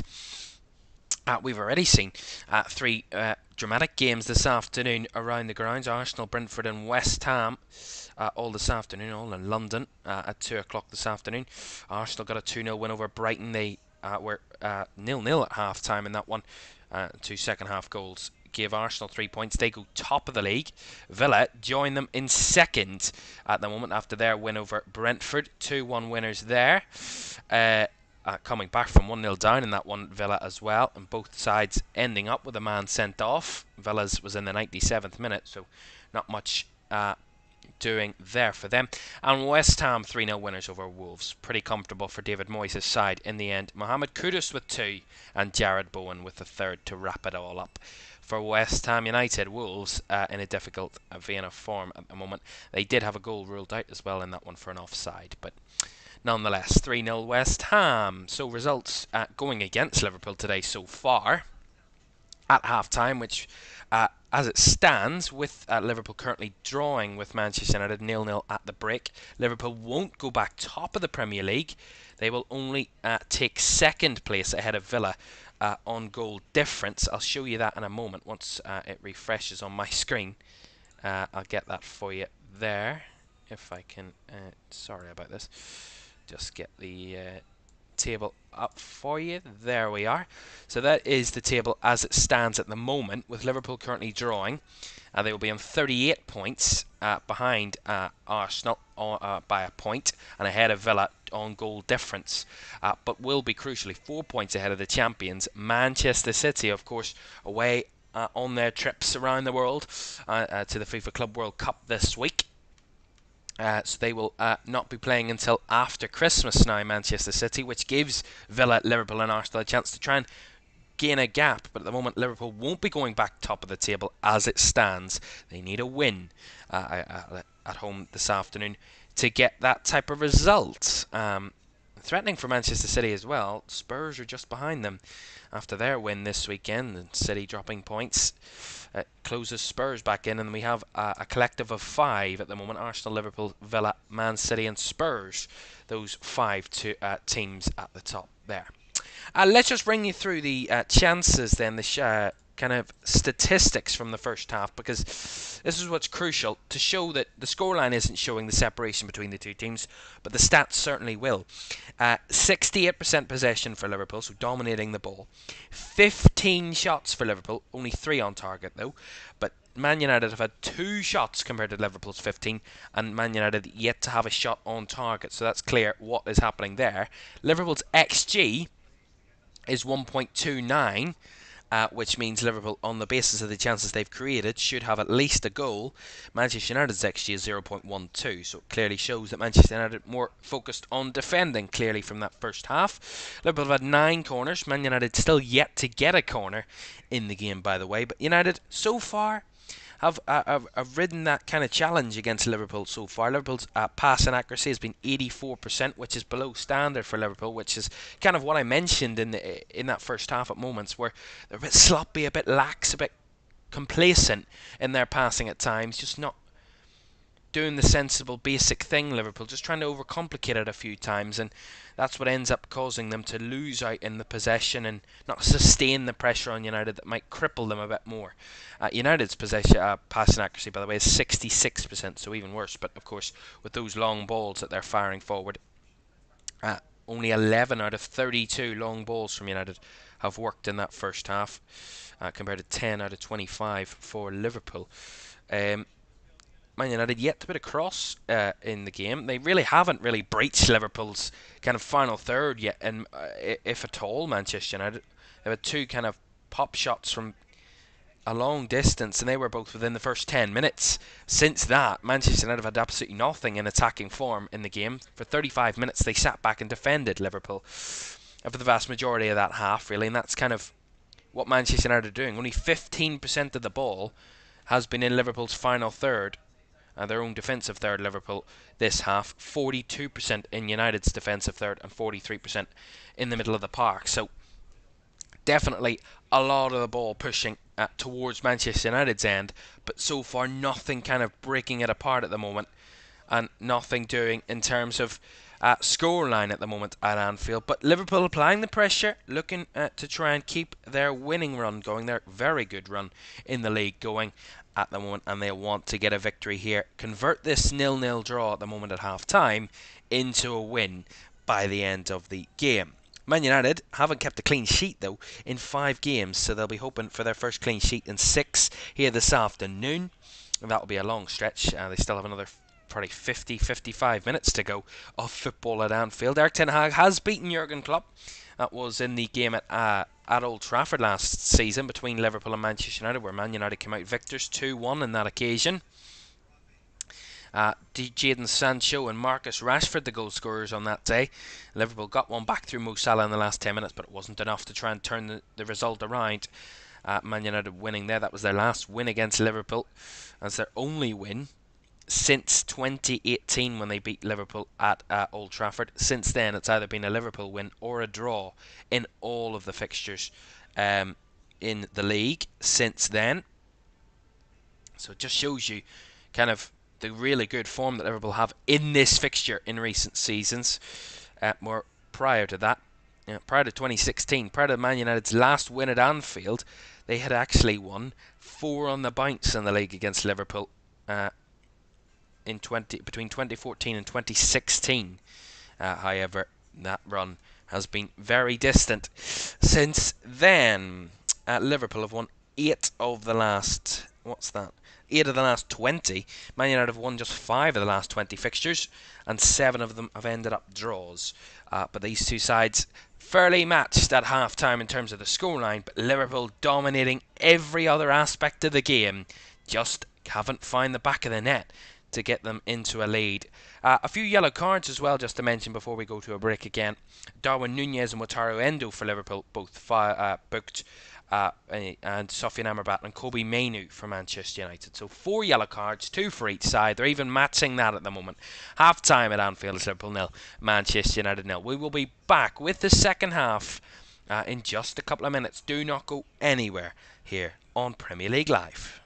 Speaker 1: We've already seen three dramatic games this afternoon around the grounds. Arsenal, Brentford and West Ham all this afternoon, all in London at 2 o'clock this afternoon. Arsenal got a 2-0 win over Brighton. They were 0-0 at half-time in that one. 2 second-half goals gave Arsenal 3 points. They go top of the league. Villa join them in second at the moment after their win over Brentford. 2-1 winners there. Coming back from 1-0 down in that one, Villa as well, and both sides ending up with a man sent off. Villa's was in the 97th minute, so not much doing there for them. And West Ham 3-0 winners over Wolves. Pretty comfortable for David Moyes' side in the end. Mohamed Kudus with 2 and Jared Bowen with the third to wrap it all up. For West Ham United, Wolves in a difficult vein of form at the moment. They did have a goal ruled out as well in that one for an offside, but nonetheless, 3-0 West Ham. So results going against Liverpool today so far at half-time, which as it stands, with Liverpool currently drawing with Manchester United 0-0 at the break, Liverpool won't go back top of the Premier League. They will only take second place ahead of Villa on goal difference. I'll show you that in a moment once it refreshes on my screen. I'll get that for you there, if I can. Sorry about this. Just get the table up for you. There we are. So that is the table as it stands at the moment, with Liverpool currently drawing. They will be on 38 points behind Arsenal by a point, and ahead of Villa on goal difference, but will be crucially 4 points ahead of the champions, Manchester City, of course, away on their trips around the world to the FIFA Club World Cup this week. So they will not be playing until after Christmas now, Manchester City, which gives Villa, Liverpool and Arsenal a chance to try and gain a gap. But at the moment, Liverpool won't be going back top of the table as it stands. They need a win at home this afternoon to get that type of result. Threatening for Manchester City as well. Spurs are just behind them after their win this weekend, and City dropping points closes Spurs back in, and we have a collective of 5 at the moment: Arsenal, Liverpool, Villa, Man City and Spurs. Those 5 teams at the top there. Let's just bring you through the chances then, the kind of statistics from the first half, because this is what's crucial to show that the scoreline isn't showing the separation between the two teams, but the stats certainly will. 68% possession for Liverpool, so dominating the ball. 15 shots for Liverpool, only 3 on target though, but Man United have had 2 shots compared to Liverpool's 15, and Man United yet to have a shot on target, so that's clear what is happening there. Liverpool's XG is 1.29, which means Liverpool, on the basis of the chances they've created, should have at least a goal. Manchester United's XG is 0.12, so it clearly shows that Manchester United more focused on defending, clearly, from that first half. Liverpool have had 9 corners. Man United still yet to get a corner in the game, by the way, but United so far have ridden that kind of challenge against Liverpool so far. Liverpool's passing accuracy has been 84%, which is below standard for Liverpool, which is kind of what I mentioned in that first half at moments, where they're a bit sloppy, a bit lax, a bit complacent in their passing at times, just not doing the sensible basic thing. Liverpool just trying to overcomplicate it a few times, and that's what ends up causing them to lose out in the possession and not sustain the pressure on United that might cripple them a bit more. United's passing accuracy, by the way, is 66%, so even worse, but of course with those long balls that they're firing forward, only 11 out of 32 long balls from United have worked in that first half, compared to 10 out of 25 for Liverpool. Man United yet to put a cross in the game. They really haven't breached Liverpool's kind of final third yet, and if at all, Manchester United. They had 2 kind of pop shots from a long distance, and they were both within the first 10 minutes. Since that, Manchester United have had absolutely nothing in attacking form in the game. For 35 minutes, they sat back and defended Liverpool for the vast majority of that half, really, and that's kind of what Manchester United are doing. Only 15% of the ball has been in Liverpool's final third. Their own defensive third, Liverpool, this half. 42% in United's defensive third and 43% in the middle of the park. So definitely a lot of the ball pushing towards Manchester United's end, but so far nothing kind of breaking it apart at the moment, and nothing doing in terms of scoreline at the moment at Anfield. But Liverpool applying the pressure, looking to try and keep their winning run going, their very good run in the league going at the moment, and they want to get a victory here, convert this 0-0 draw at the moment at half time into a win by the end of the game. Man United haven't kept a clean sheet though in 5 games, so they'll be hoping for their first clean sheet in 6 here this afternoon, and that'll be a long stretch. They still have another probably 50-55 minutes to go of football at Anfield. Erik ten Hag has beaten Jurgen Klopp. That was in the game at Old Trafford last season between Liverpool and Manchester United, where Man United came out victors 2-1 on that occasion. Jadon Sancho and Marcus Rashford, the goal scorers on that day. Liverpool got one back through Mo Salah in the last 10 minutes, but it wasn't enough to try and turn the result around. Man United winning there. That was their last win against Liverpool. That's their only win since 2018 when they beat Liverpool at Old Trafford. Since then, it's either been a Liverpool win or a draw in all of the fixtures in the league since then. So it just shows you kind of the really good form that Liverpool have in this fixture in recent seasons. More prior to that, prior to 2016, prior to Man United's last win at Anfield, they had actually won 4 on the bounce in the league against Liverpool between 2014 and 2016. However, that run has been very distant. Since then, Liverpool have won 8 of the last... What's that? 8 of the last 20. Man United have won just 5 of the last 20 fixtures, and 7 of them have ended up draws. But these two sides fairly matched at half-time in terms of the scoreline, but Liverpool dominating every other aspect of the game, just haven't found the back of the net to get them into a lead. A few yellow cards as well, just to mention before we go to a break again. Darwin Nunez and Wataru Endo for Liverpool, both booked, and Sofian Amrabat and Kobe Mainoo for Manchester United. So 4 yellow cards, 2 for each side. They're even matching that at the moment. Half time at Anfield is Liverpool 0, Manchester United 0. We will be back with the second half in just a couple of minutes. Do not go anywhere here on Premier League Live.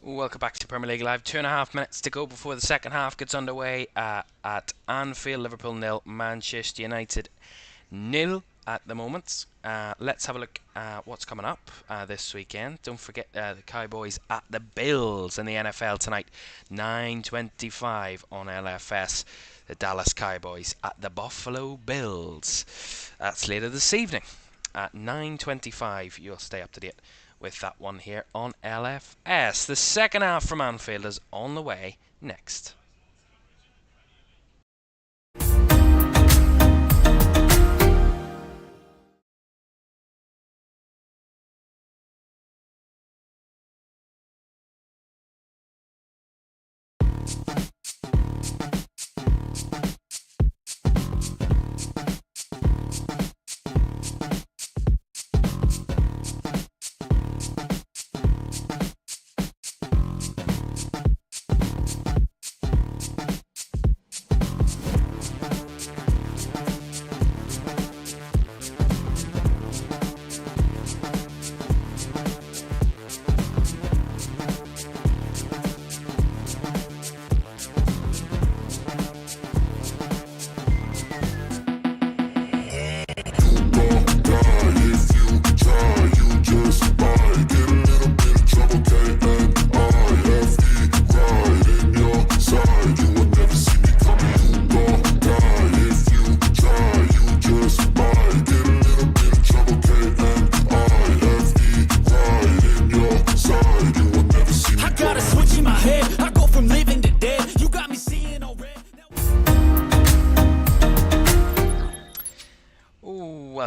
Speaker 1: Welcome back to Premier League Live. 2.5 minutes to go before the second half gets underway at Anfield. Liverpool 0, Manchester United 0 at the moment. Let's have a look at what's coming up this weekend. Don't forget the Cowboys at the Bills in the NFL tonight. 9:25 on LFS. The Dallas Cowboys at the Buffalo Bills. That's later this evening at 9:25. You'll stay up to date with that one here on LFS. The second half from Anfield is on the way next.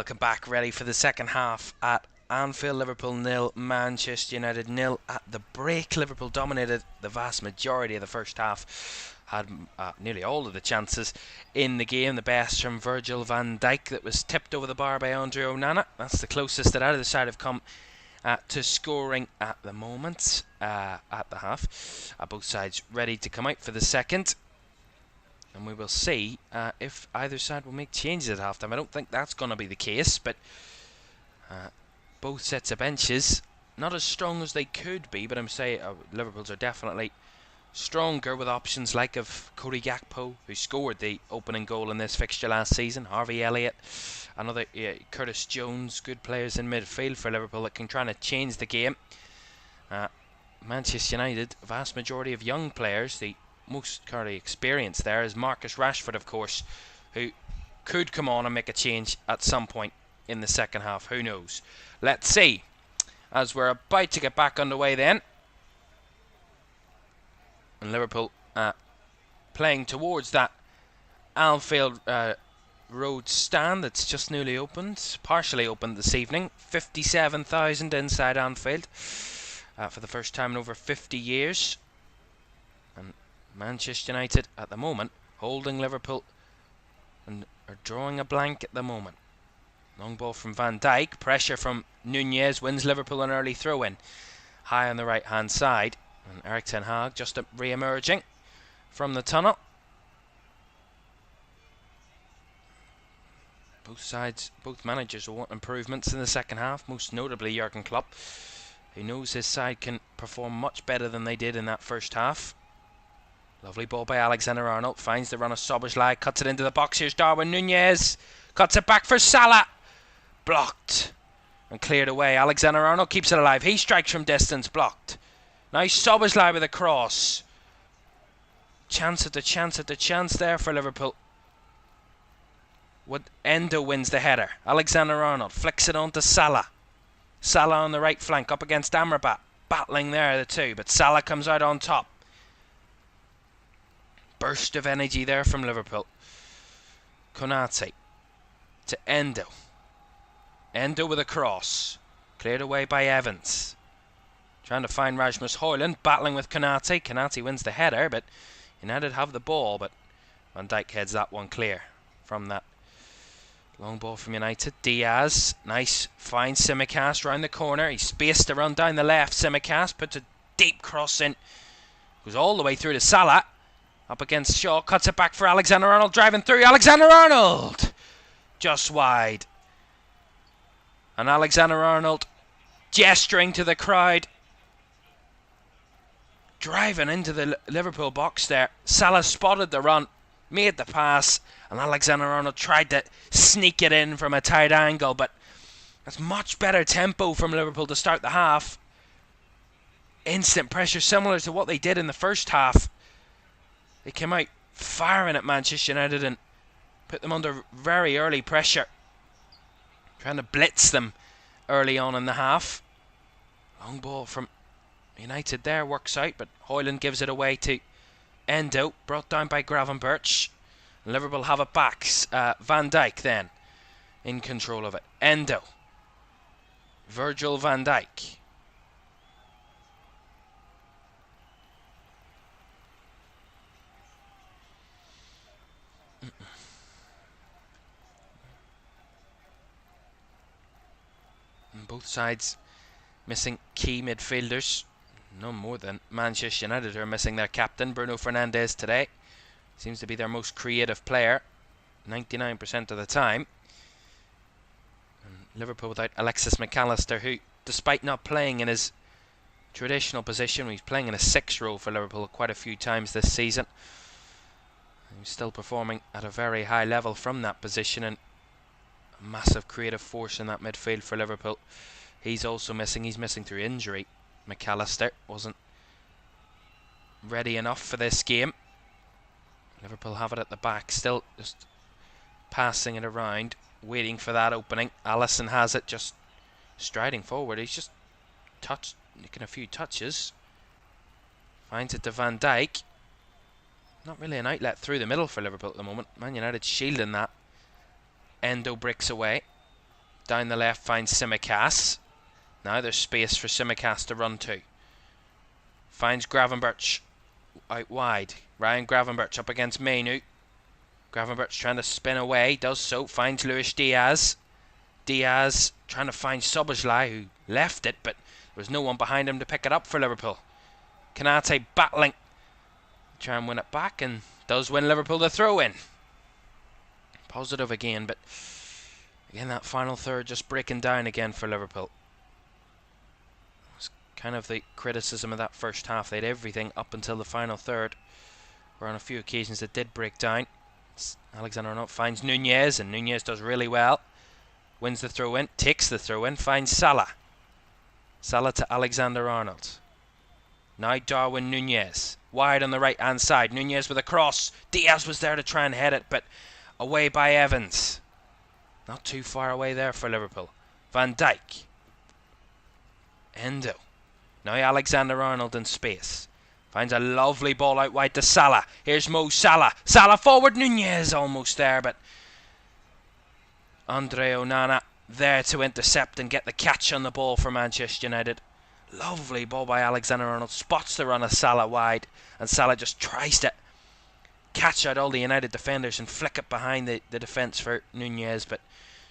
Speaker 1: welcome back. Ready for the second half at Anfield. Liverpool 0, Manchester United 0 at the break. Liverpool dominated the vast majority of the first half. Had nearly all of the chances in the game. The best from Virgil van Dijk that was tipped over the bar by Andre Onana. That's the closest that either side have come to scoring at the moment at the half. Both sides ready to come out for the second. And we will see if either side will make changes at halftime. I don't think that's going to be the case, but both sets of benches not as strong as they could be, but I'm saying Liverpool's are definitely stronger with options like of Cody Gakpo, who scored the opening goal in this fixture last season, Harvey Elliott, another Curtis Jones, good players in midfield for Liverpool that can try to change the game. Manchester United, vast majority of young players. The most currently experienced there is Marcus Rashford, of course, who could come on and make a change at some point in the second half. Who knows? Let's see. As we're about to get back underway then. And Liverpool playing towards that Anfield Road stand that's just newly opened, partially opened this evening. 57,000 inside Anfield for the first time in over 50 years. And Manchester United at the moment holding Liverpool and are drawing a blank at the moment. Long ball from Van Dijk, pressure from Nunez wins Liverpool an early throw in high on the right hand side, and Erik ten Hag just re-emerging from the tunnel. Both managers will want improvements in the second half, most notably Jurgen Klopp, who knows his side can perform much better than they did in that first half. Lovely ball by Alexander-Arnold, finds the run of Szoboszlai, cuts it into the box. Here's Darwin Nunez, cuts it back for Salah, blocked and cleared away. Alexander-Arnold keeps it alive, he strikes from distance, blocked. Nice Szoboszlai with a cross. Chance at the chance there for Liverpool. Endo wins the header. Alexander-Arnold flicks it on to Salah. Salah on the right flank up against Amrabat, battling there the two, but Salah comes out on top. Burst of energy there from Liverpool. Konate to Endo. Endo with a cross. Cleared away by Evans. Trying to find Rasmus Højlund, battling with Konate. Konate wins the header, but United have the ball, but Van Dijk heads that one clear from that long ball from United. Diaz, nice, finds Tsimikas round the corner. He's spaced to run down the left. Tsimikas puts a deep cross in. Goes all the way through to Salah. Up against Shaw, cuts it back for Alexander-Arnold, driving through. Alexander-Arnold! Just wide. And Alexander-Arnold gesturing to the crowd. Driving into the Liverpool box there. Salah spotted the run, made the pass, and Alexander-Arnold tried to sneak it in from a tight angle, but that's much better tempo from Liverpool to start the half. Instant pressure similar to what they did in the first half. They came out firing at Manchester United and put them under very early pressure, trying to blitz them early on in the half. Long ball from United there works out, but Højlund gives it away to Endo, brought down by Gravenberch. Liverpool have it back. Van Dijk then in control of it. Endo. Virgil van Dijk. And both sides missing key midfielders. No more than Manchester United are missing their captain, Bruno Fernandes, today. Seems to be their most creative player 99% of the time. And Liverpool without Alexis McAllister, who, despite not playing in his traditional position, he's playing in a 6 role for Liverpool quite a few times this season. He's still performing at a very high level from that position, and a massive creative force in that midfield for Liverpool. He's also missing. He's missing through injury. McAllister wasn't ready enough for this game. Liverpool have it at the back, still just passing it around, waiting for that opening. Alisson has it, just striding forward. He's just making a few touches. Finds it to Van Dijk. Not really an outlet through the middle for Liverpool at the moment. Man United shielding that. Endo bricks away. Down the left finds Simicast. Now there's space for Simicast to run to. Finds Gravenberch out wide. Ryan Gravenberch up against Mainu. Gravenberch trying to spin away. Does so. Finds Luis Diaz. Diaz trying to find Szoboszlai, who left it, but there was no one behind him to pick it up for Liverpool. Konate battling. Try and win it back, and does win Liverpool the throw-in. Positive again, but again that final third just breaking down again for Liverpool. It's kind of the criticism of that first half. They had everything up until the final third, where on a few occasions it did break down. Alexander-Arnold finds Nunez, and Nunez does really well. Wins the throw-in, takes the throw-in, finds Salah. Salah to Alexander-Arnold. Now Darwin Nunez. Wide on the right-hand side. Nunez with a cross. Diaz was there to try and head it, but away by Evans. Not too far away there for Liverpool. Van Dijk. Endo. Now Alexander-Arnold in space. Finds a lovely ball out wide to Salah. Here's Mo Salah. Salah forward. Nunez almost there, but Andre Onana there to intercept and get the catch on the ball for Manchester United. Lovely ball by Alexander-Arnold. Spots the run of Salah wide, and Salah just tries to catch out all the United defenders and flick it behind the defence for Nunez, but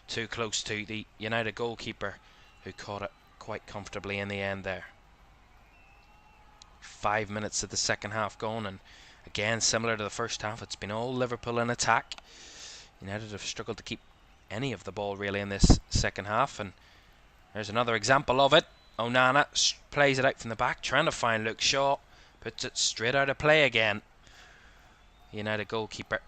Speaker 1: too close to the United goalkeeper, who caught it quite comfortably in the end there. 5 minutes of the second half gone, and again, similar to the first half, it's been all Liverpool in attack. United have struggled to keep any of the ball really in this second half, and there's another example of it. Onana plays it out from the back, trying to find Luke Shaw, puts it straight out of play again. United goalkeeper.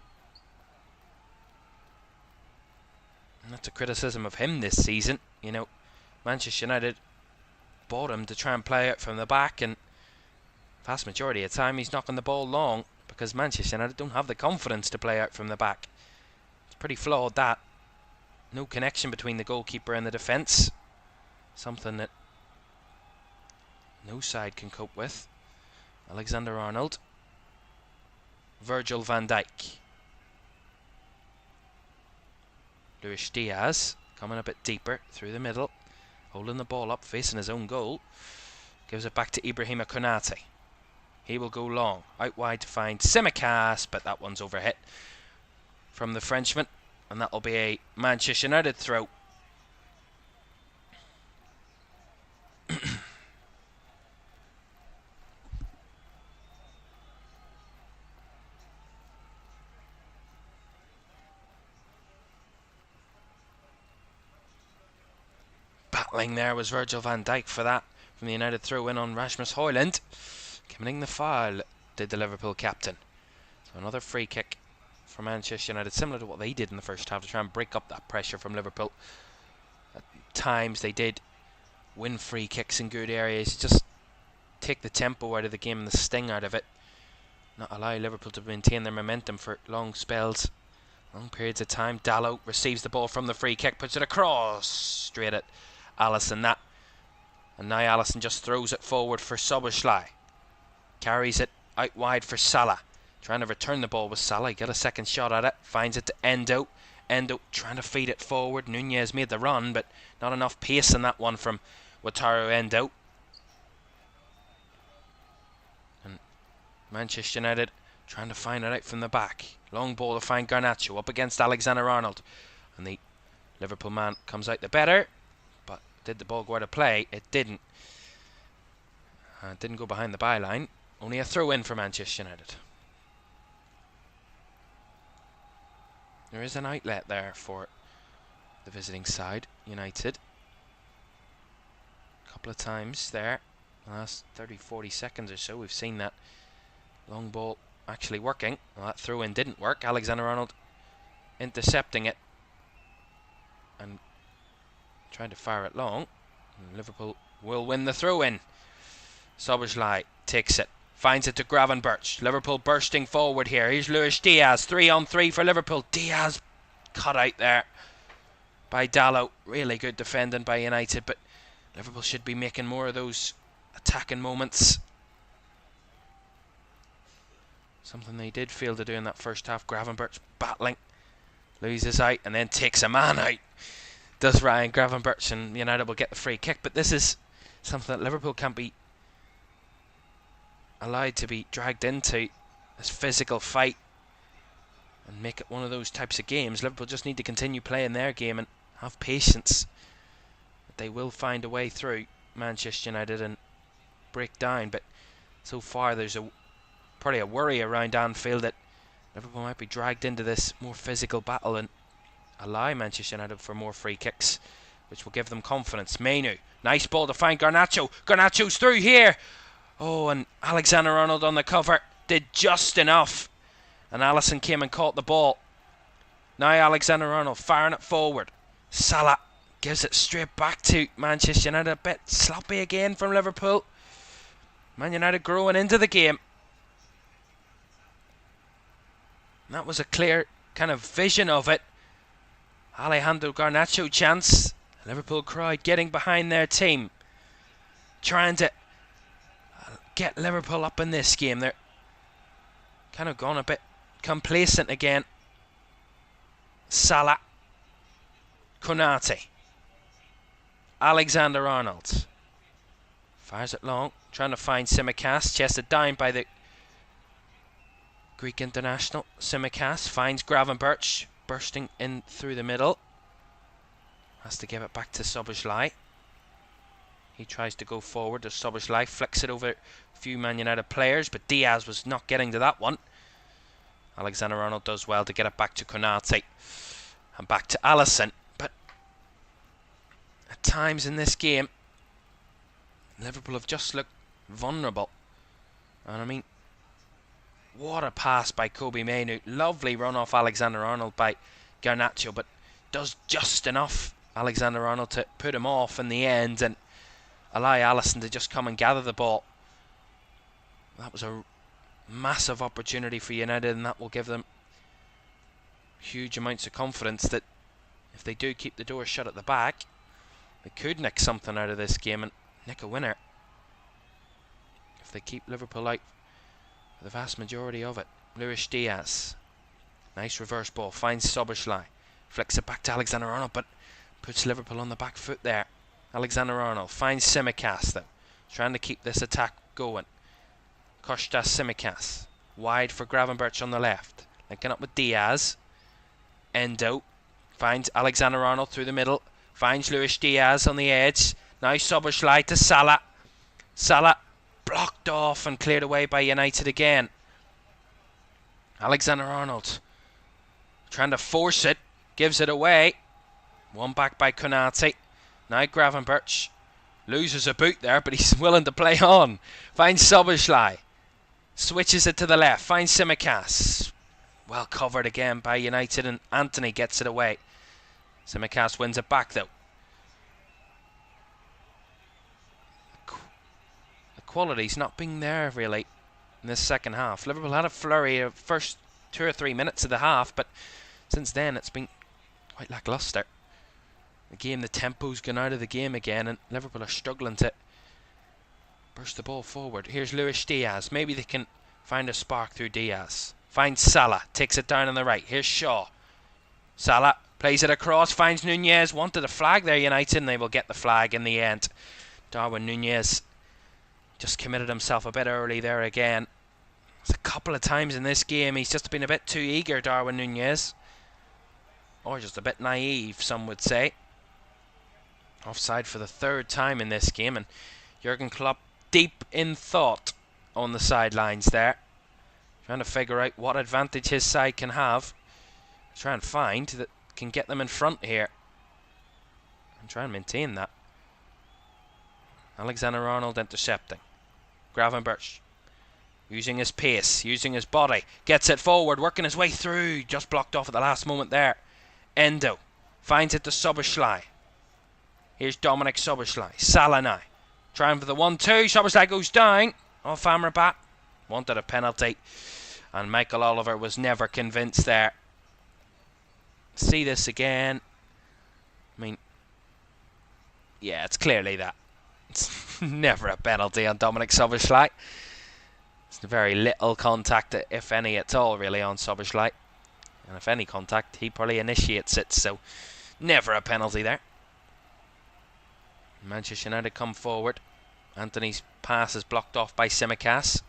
Speaker 1: And that's a criticism of him this season. You know, Manchester United bought him to try and play out from the back, and vast majority of the time he's knocking the ball long because Manchester United don't have the confidence to play out from the back. It's pretty flawed, that. No connection between the goalkeeper and the defence. Something that no side can cope with. Alexander-Arnold. Virgil van Dijk. Luis Diaz coming a bit deeper through the middle, holding the ball up, facing his own goal. Gives it back to Ibrahima Konate. He will go long, out wide to find Simicast, but that one's overhit from the Frenchman, and that will be a Manchester United throw. Battling there was Virgil van Dijk for that from the United throw-in on Rasmus Højlund. Committing the foul, did the Liverpool captain. So another free kick for Manchester United, similar to what they did in the first half, to try and break up that pressure from Liverpool. At times they did win free kicks in good areas, just take the tempo out of the game and the sting out of it, not allow Liverpool to maintain their momentum for long spells, long periods of time. Dalot receives the ball from the free kick, puts it across straight at Alisson, and now Alisson just throws it forward for Szoboszlai. Carries it out wide for Salah. Trying to return the ball with Salah. Get a second shot at it. Finds it to Endo. Endo trying to feed it forward. Nunez made the run, but not enough pace in that one from Wataru Endo. And Manchester United trying to find it out from the back. Long ball to find Garnacho up against Alexander-Arnold. And the Liverpool man comes out the better. But did the ball go out of play? It didn't. It didn't go behind the byline. Only a throw-in for Manchester United. There is an outlet there for the visiting side, United. A couple of times there, the last 30-40 seconds or so, we've seen that long ball actually working. Well, that throw-in didn't work. Alexander-Arnold intercepting it and trying to fire it long. And Liverpool will win the throw-in. Szoboszlai takes it, finds it to Gravenberch. Liverpool bursting forward here. Here's Luis Diaz, 3-on-3 for Liverpool. Diaz cut out there by Dalot. Really good defending by United, but Liverpool should be making more of those attacking moments. Something they did fail to do in that first half. Gravenberch battling, loses out and then takes a man out. does Ryan Gravenberch, and United will get the free kick. But this is something that Liverpool can't be allowed to be dragged into, this physical fight, and make it one of those types of games. Liverpool just need to continue playing their game and have patience. They will find a way through Manchester United and break down, but so far there's probably a worry around Anfield that Liverpool might be dragged into this more physical battle and allow Manchester United for more free kicks, which will give them confidence. Mainu, nice ball to find Garnacho. Garnacho's through here. Oh, and Alexander-Arnold on the cover did just enough, and Alisson came and caught the ball. Now Alexander-Arnold firing it forward. Salah gives it straight back to Manchester United. A bit sloppy again from Liverpool. Man United growing into the game. That was a clear kind of vision of it. Alejandro Garnacho chance. Liverpool crowd getting behind their team, trying to get Liverpool up in this game. They're kind of gone a bit complacent again. Salah, Konate, Alexander-Arnold fires it long, trying to find Tsimikas, chested down by the Greek international. Tsimikas finds Gravenberch, bursting in through the middle. Has to give it back to Szoboszlai. He tries to go forward to Szoboszlai, flicks it over a few Man United players, but Diaz was not getting to that one. Alexander-Arnold does well to get it back to Konate and back to Alisson. But at times in this game, Liverpool have just looked vulnerable. And I mean, what a pass by Kobbie Mainoo. Lovely run off Alexander-Arnold by Garnacho, but does just enough, Alexander-Arnold, to put him off in the end and allow Alisson to just come and gather the ball. That was a massive opportunity for United, and that will give them huge amounts of confidence that if they do keep the door shut at the back, they could nick something out of this game and nick a winner. If they keep Liverpool out for the vast majority of it. Luis Diaz, nice reverse ball, finds Szoboszlai, flicks it back to Alexander-Arnold, but puts Liverpool on the back foot there. Alexander-Arnold finds Tsimikas though, trying to keep this attack going. Kostas Tsimikas, wide for Gravenberch on the left, linking up with Diaz. Endo finds Alexander-Arnold through the middle, finds Luis Diaz on the edge. Now Szoboszlai to Salah. Salah blocked off and cleared away by United again. Alexander-Arnold trying to force it, gives it away. One back by Konate. Now Gravenberch loses a boot there, but he's willing to play on. Finds Szoboszlai, switches it to the left, finds Tsimikas. Well covered again by United, and Anthony gets it away. Tsimikas wins it back though. The quality's not been there really in this second half. Liverpool had a flurry of first 2 or 3 minutes of the half, but since then it's been quite lacklustre. The tempo's gone out of the game again, and Liverpool are struggling to burst the ball forward. Here's Luis Diaz. Maybe they can find a spark through Diaz. Finds Salah, takes it down on the right. Here's Shaw. Salah plays it across, finds Nunez. Wanted a flag there, United, and they will get the flag in the end. Darwin Nunez just committed himself a bit early there again. There's a couple of times in this game he's just been a bit too eager, Darwin Nunez. Or just a bit naive, some would say. Offside for the third time in this game, and Jurgen Klopp deep in thought on the sidelines there, trying to figure out what advantage his side can have, try and find that can get them in front here and try and maintain that. Alexander-Arnold intercepting. Gravenberch using his pace, using his body, gets it forward, working his way through, just blocked off at the last moment there. Endo finds it to Szoboszlai. Here's Dominik Szoboszlai. Salah now trying for the 1-2. Szoboszlai goes down off Amrabat. Wanted a penalty, and Michael Oliver was never convinced there. See this again. I mean, yeah, it's clearly that. It's never a penalty on Dominik Szoboszlai. It's very little contact, if any at all, really, on Szoboszlai. And if any contact, he probably initiates it, so never a penalty there. Manchester United come forward. Anthony's pass is blocked off by Tsimikas.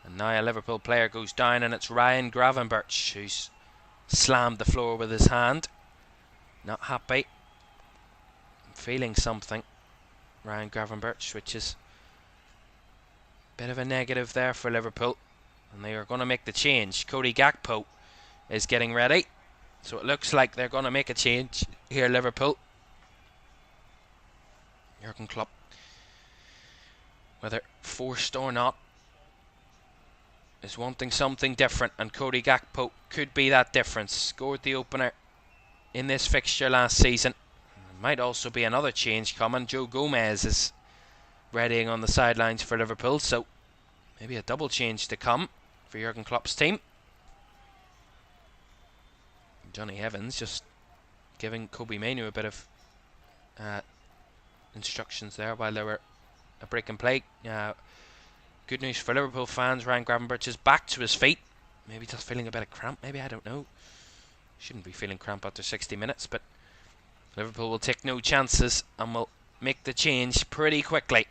Speaker 1: And now a Liverpool player goes down, and it's Ryan Gravenberch who's slammed the floor with his hand. Not happy. Feeling something. Ryan Gravenberch, which is a bit of a negative there for Liverpool. And they are going to make the change. Cody Gakpo is getting ready. So it looks like they're going to make a change here, Liverpool. Jurgen Klopp, whether forced or not, is wanting something different, and Cody Gakpo could be that difference. Scored the opener in this fixture last season. Might also be another change coming. Joe Gomez is readying on the sidelines for Liverpool, so maybe a double change to come for Jurgen Klopp's team. Johnny Evans just giving Kobe Mainoo a bit of instructions there while they were a break and play. Good news for Liverpool fans. Ryan Gravenberch is back to his feet. Maybe just feeling a bit of cramp. Maybe, I don't know. Shouldn't be feeling cramp after 60 minutes, but Liverpool will take no chances and will make the change pretty quickly.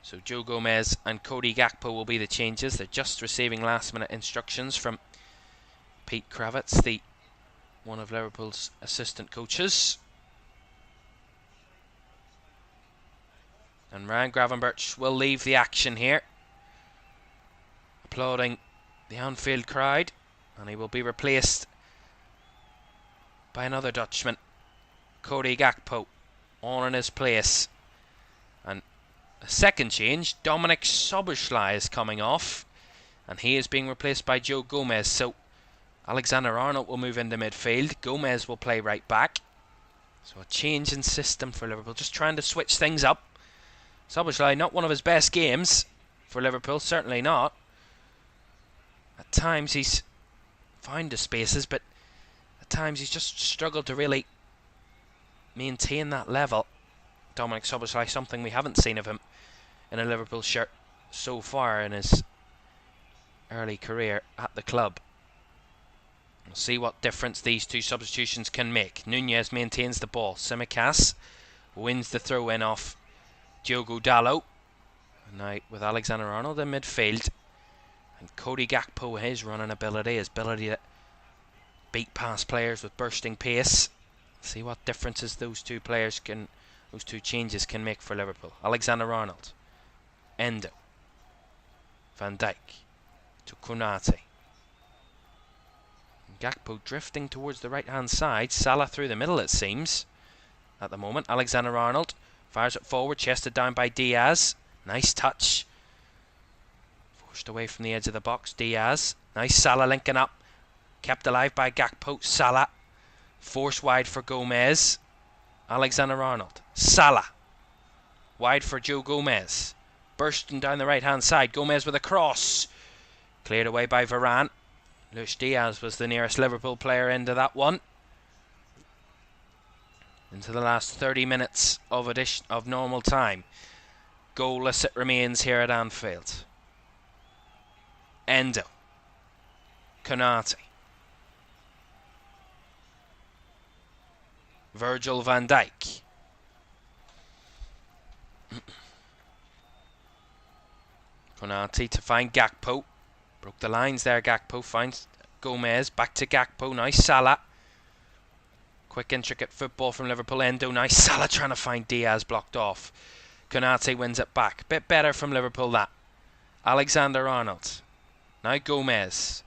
Speaker 1: So Joe Gomez and Cody Gakpo will be the changes. They're just receiving last minute instructions from Pete Kravitz, one of Liverpool's assistant coaches. And Ryan Gravenberch will leave the action here, applauding the Anfield crowd, and he will be replaced by another Dutchman, Cody Gakpo, on in his place. And a second change, Dominik Szoboszlai is coming off, and he is being replaced by Joe Gomez. So Alexander-Arnold will move into midfield. Gomez will play right back. So a change in system for Liverpool, just trying to switch things up. Szoboszlai, not one of his best games for Liverpool, certainly not. At times he's found the spaces, but at times he's just struggled to really maintain that level. Dominik Szoboszlai, something we haven't seen of him in a Liverpool shirt so far in his early career at the club. We'll see what difference these two substitutions can make. Nunez maintains the ball. Tsimikas wins the throw-in off Diogo Dalot. Now with Alexander-Arnold in midfield, and Cody Gakpo, his running ability, his ability to beat past players with bursting pace. See what differences those two changes can make for Liverpool. Alexander-Arnold, Endo, Van Dijk to Konate. Gakpo drifting towards the right hand side. Salah through the middle, it seems, at the moment. Alexander-Arnold fires it forward, chested down by Diaz. Nice touch. Forced away from the edge of the box. Diaz. Nice Salah linking up. Kept alive by Gakpo. Salah. Force wide for Gomez. Alexander-Arnold. Salah. Wide for Joe Gomez. Bursting down the right hand side. Gomez with a cross. Cleared away by Varane. Luis Diaz was the nearest Liverpool player into that one. Into the last 30 minutes of normal time. Goalless it remains here at Anfield. Endo. Konate. Virgil van Dijk. Konate to find Gakpo. Broke the lines there. Gakpo finds Gomez. Back to Gakpo. Nice Salah. Quick intricate football from Liverpool. Endo. Nice Salah trying to find Diaz, blocked off. Konate wins it back. Bit better from Liverpool that. Alexander-Arnold. Now Gomez.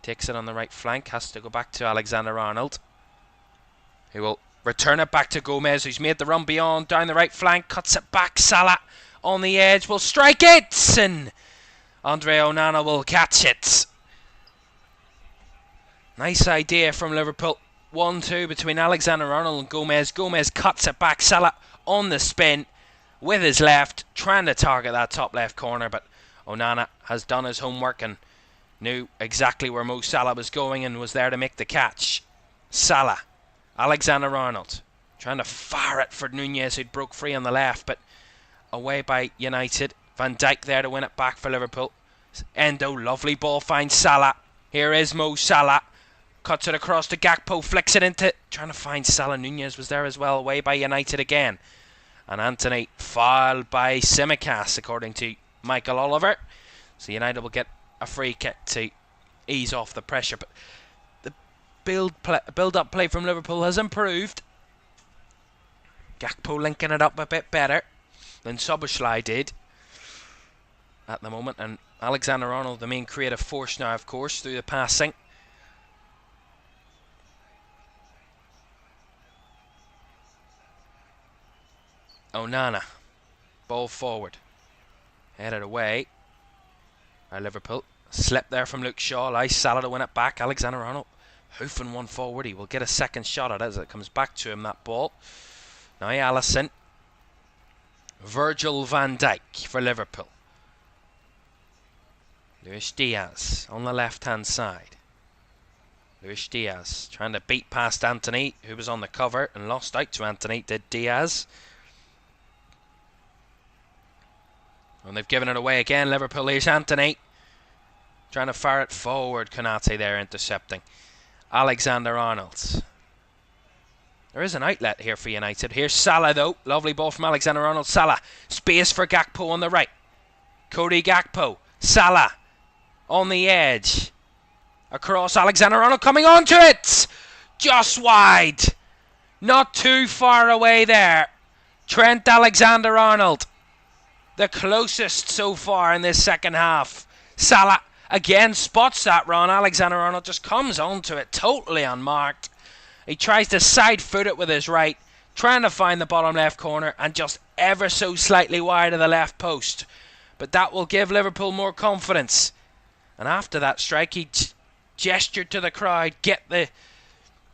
Speaker 1: Takes it on the right flank. Has to go back to Alexander-Arnold. He will return it back to Gomez, who's made the run beyond. Down the right flank. Cuts it back. Salah on the edge. Will strike it. And Andre Onana will catch it. Nice idea from Liverpool. 1-2 between Alexander-Arnold and Gomez. Gomez cuts it back. Salah on the spin with his left, trying to target that top left corner, but Onana has done his homework and knew exactly where Mo Salah was going and was there to make the catch. Salah. Alexander-Arnold trying to fire it for Nunez, who'd broke free on the left, but away by United. Van Dijk there to win it back for Liverpool. Endo, lovely ball, finds Salah. Here is Mo Salah. Cuts it across to Gakpo, flicks it into... Trying to find Salah. Nunez was there as well, away by United again. And Anthony fouled by Tsimikas, according to Michael Oliver. So United will get a free kick to ease off the pressure. But the build-up play from Liverpool has improved. Gakpo linking it up a bit better than Szoboszlai did at the moment. And Alexander-Arnold, the main creative force now, of course, through the passing. Onana, ball forward, headed away by Liverpool. Slip there from Luke Shaw, allows Salah to win it back. Alexander-Arnold hoofing one forward. He will get a second shot at it as it comes back to him, that ball. Now Alisson, Virgil van Dijk for Liverpool. Luis Diaz on the left hand side. Luis Diaz trying to beat past Anthony, who was on the cover and lost out to Anthony, did Diaz. And they've given it away again. Liverpool. Here's Anthony trying to fire it forward. Konate there intercepting. Alexander-Arnold. There is an outlet here for United. Here's Salah though. Lovely ball from Alexander-Arnold. Salah. Space for Gakpo on the right. Cody Gakpo. Salah on the edge. Across. Alexander-Arnold coming onto it. Just wide. Not too far away there. Trent Alexander-Arnold. The closest so far in this second half. Salah again spots that run. Alexander-Arnold just comes onto it totally unmarked. He tries to side foot it with his right, trying to find the bottom left corner and just ever so slightly wide of the left post. But that will give Liverpool more confidence. And after that strike, he gestured to the crowd, get the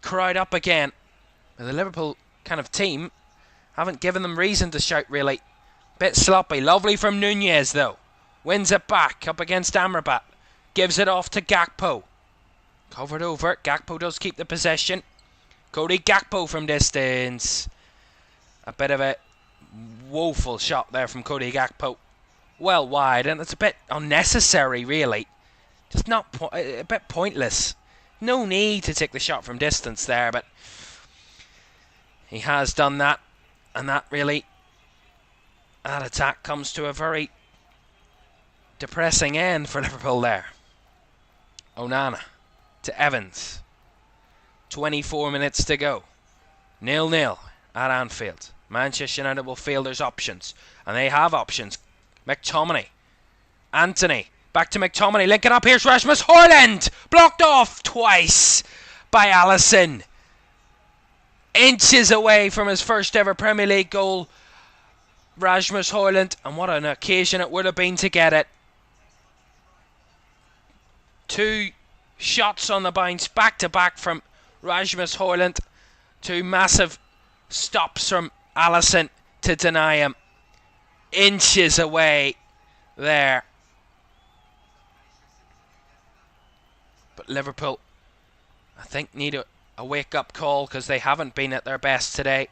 Speaker 1: crowd up again. The Liverpool kind of team haven't given them reason to shout really. Bit sloppy. Lovely from Nunez though. Wins it back up against Amrabat. Gives it off to Gakpo. Covered over. Gakpo does keep the possession. Cody Gakpo from distance. A bit of a woeful shot there from Cody Gakpo. Well wide, and it's a bit unnecessary really. Just not a bit pointless. No need to take the shot from distance there, but he has done that, and that really... That attack comes to a very depressing end for Liverpool there. Onana to Evans. 24 minutes to go. 0-0 at Anfield. Manchester United will feel there's options. And they have options. McTominay. Anthony. Back to McTominay. Linking up. Here's Rasmus Højlund. Blocked off twice by Alisson. Inches away from his first ever Premier League goal. Rasmus Højlund, and what an occasion it would have been to get it. Two shots on the bounce, back to back from Rasmus Højlund. Two massive stops from Alisson to deny him. Inches away there. But Liverpool, I think, need a wake-up call because they haven't been at their best today.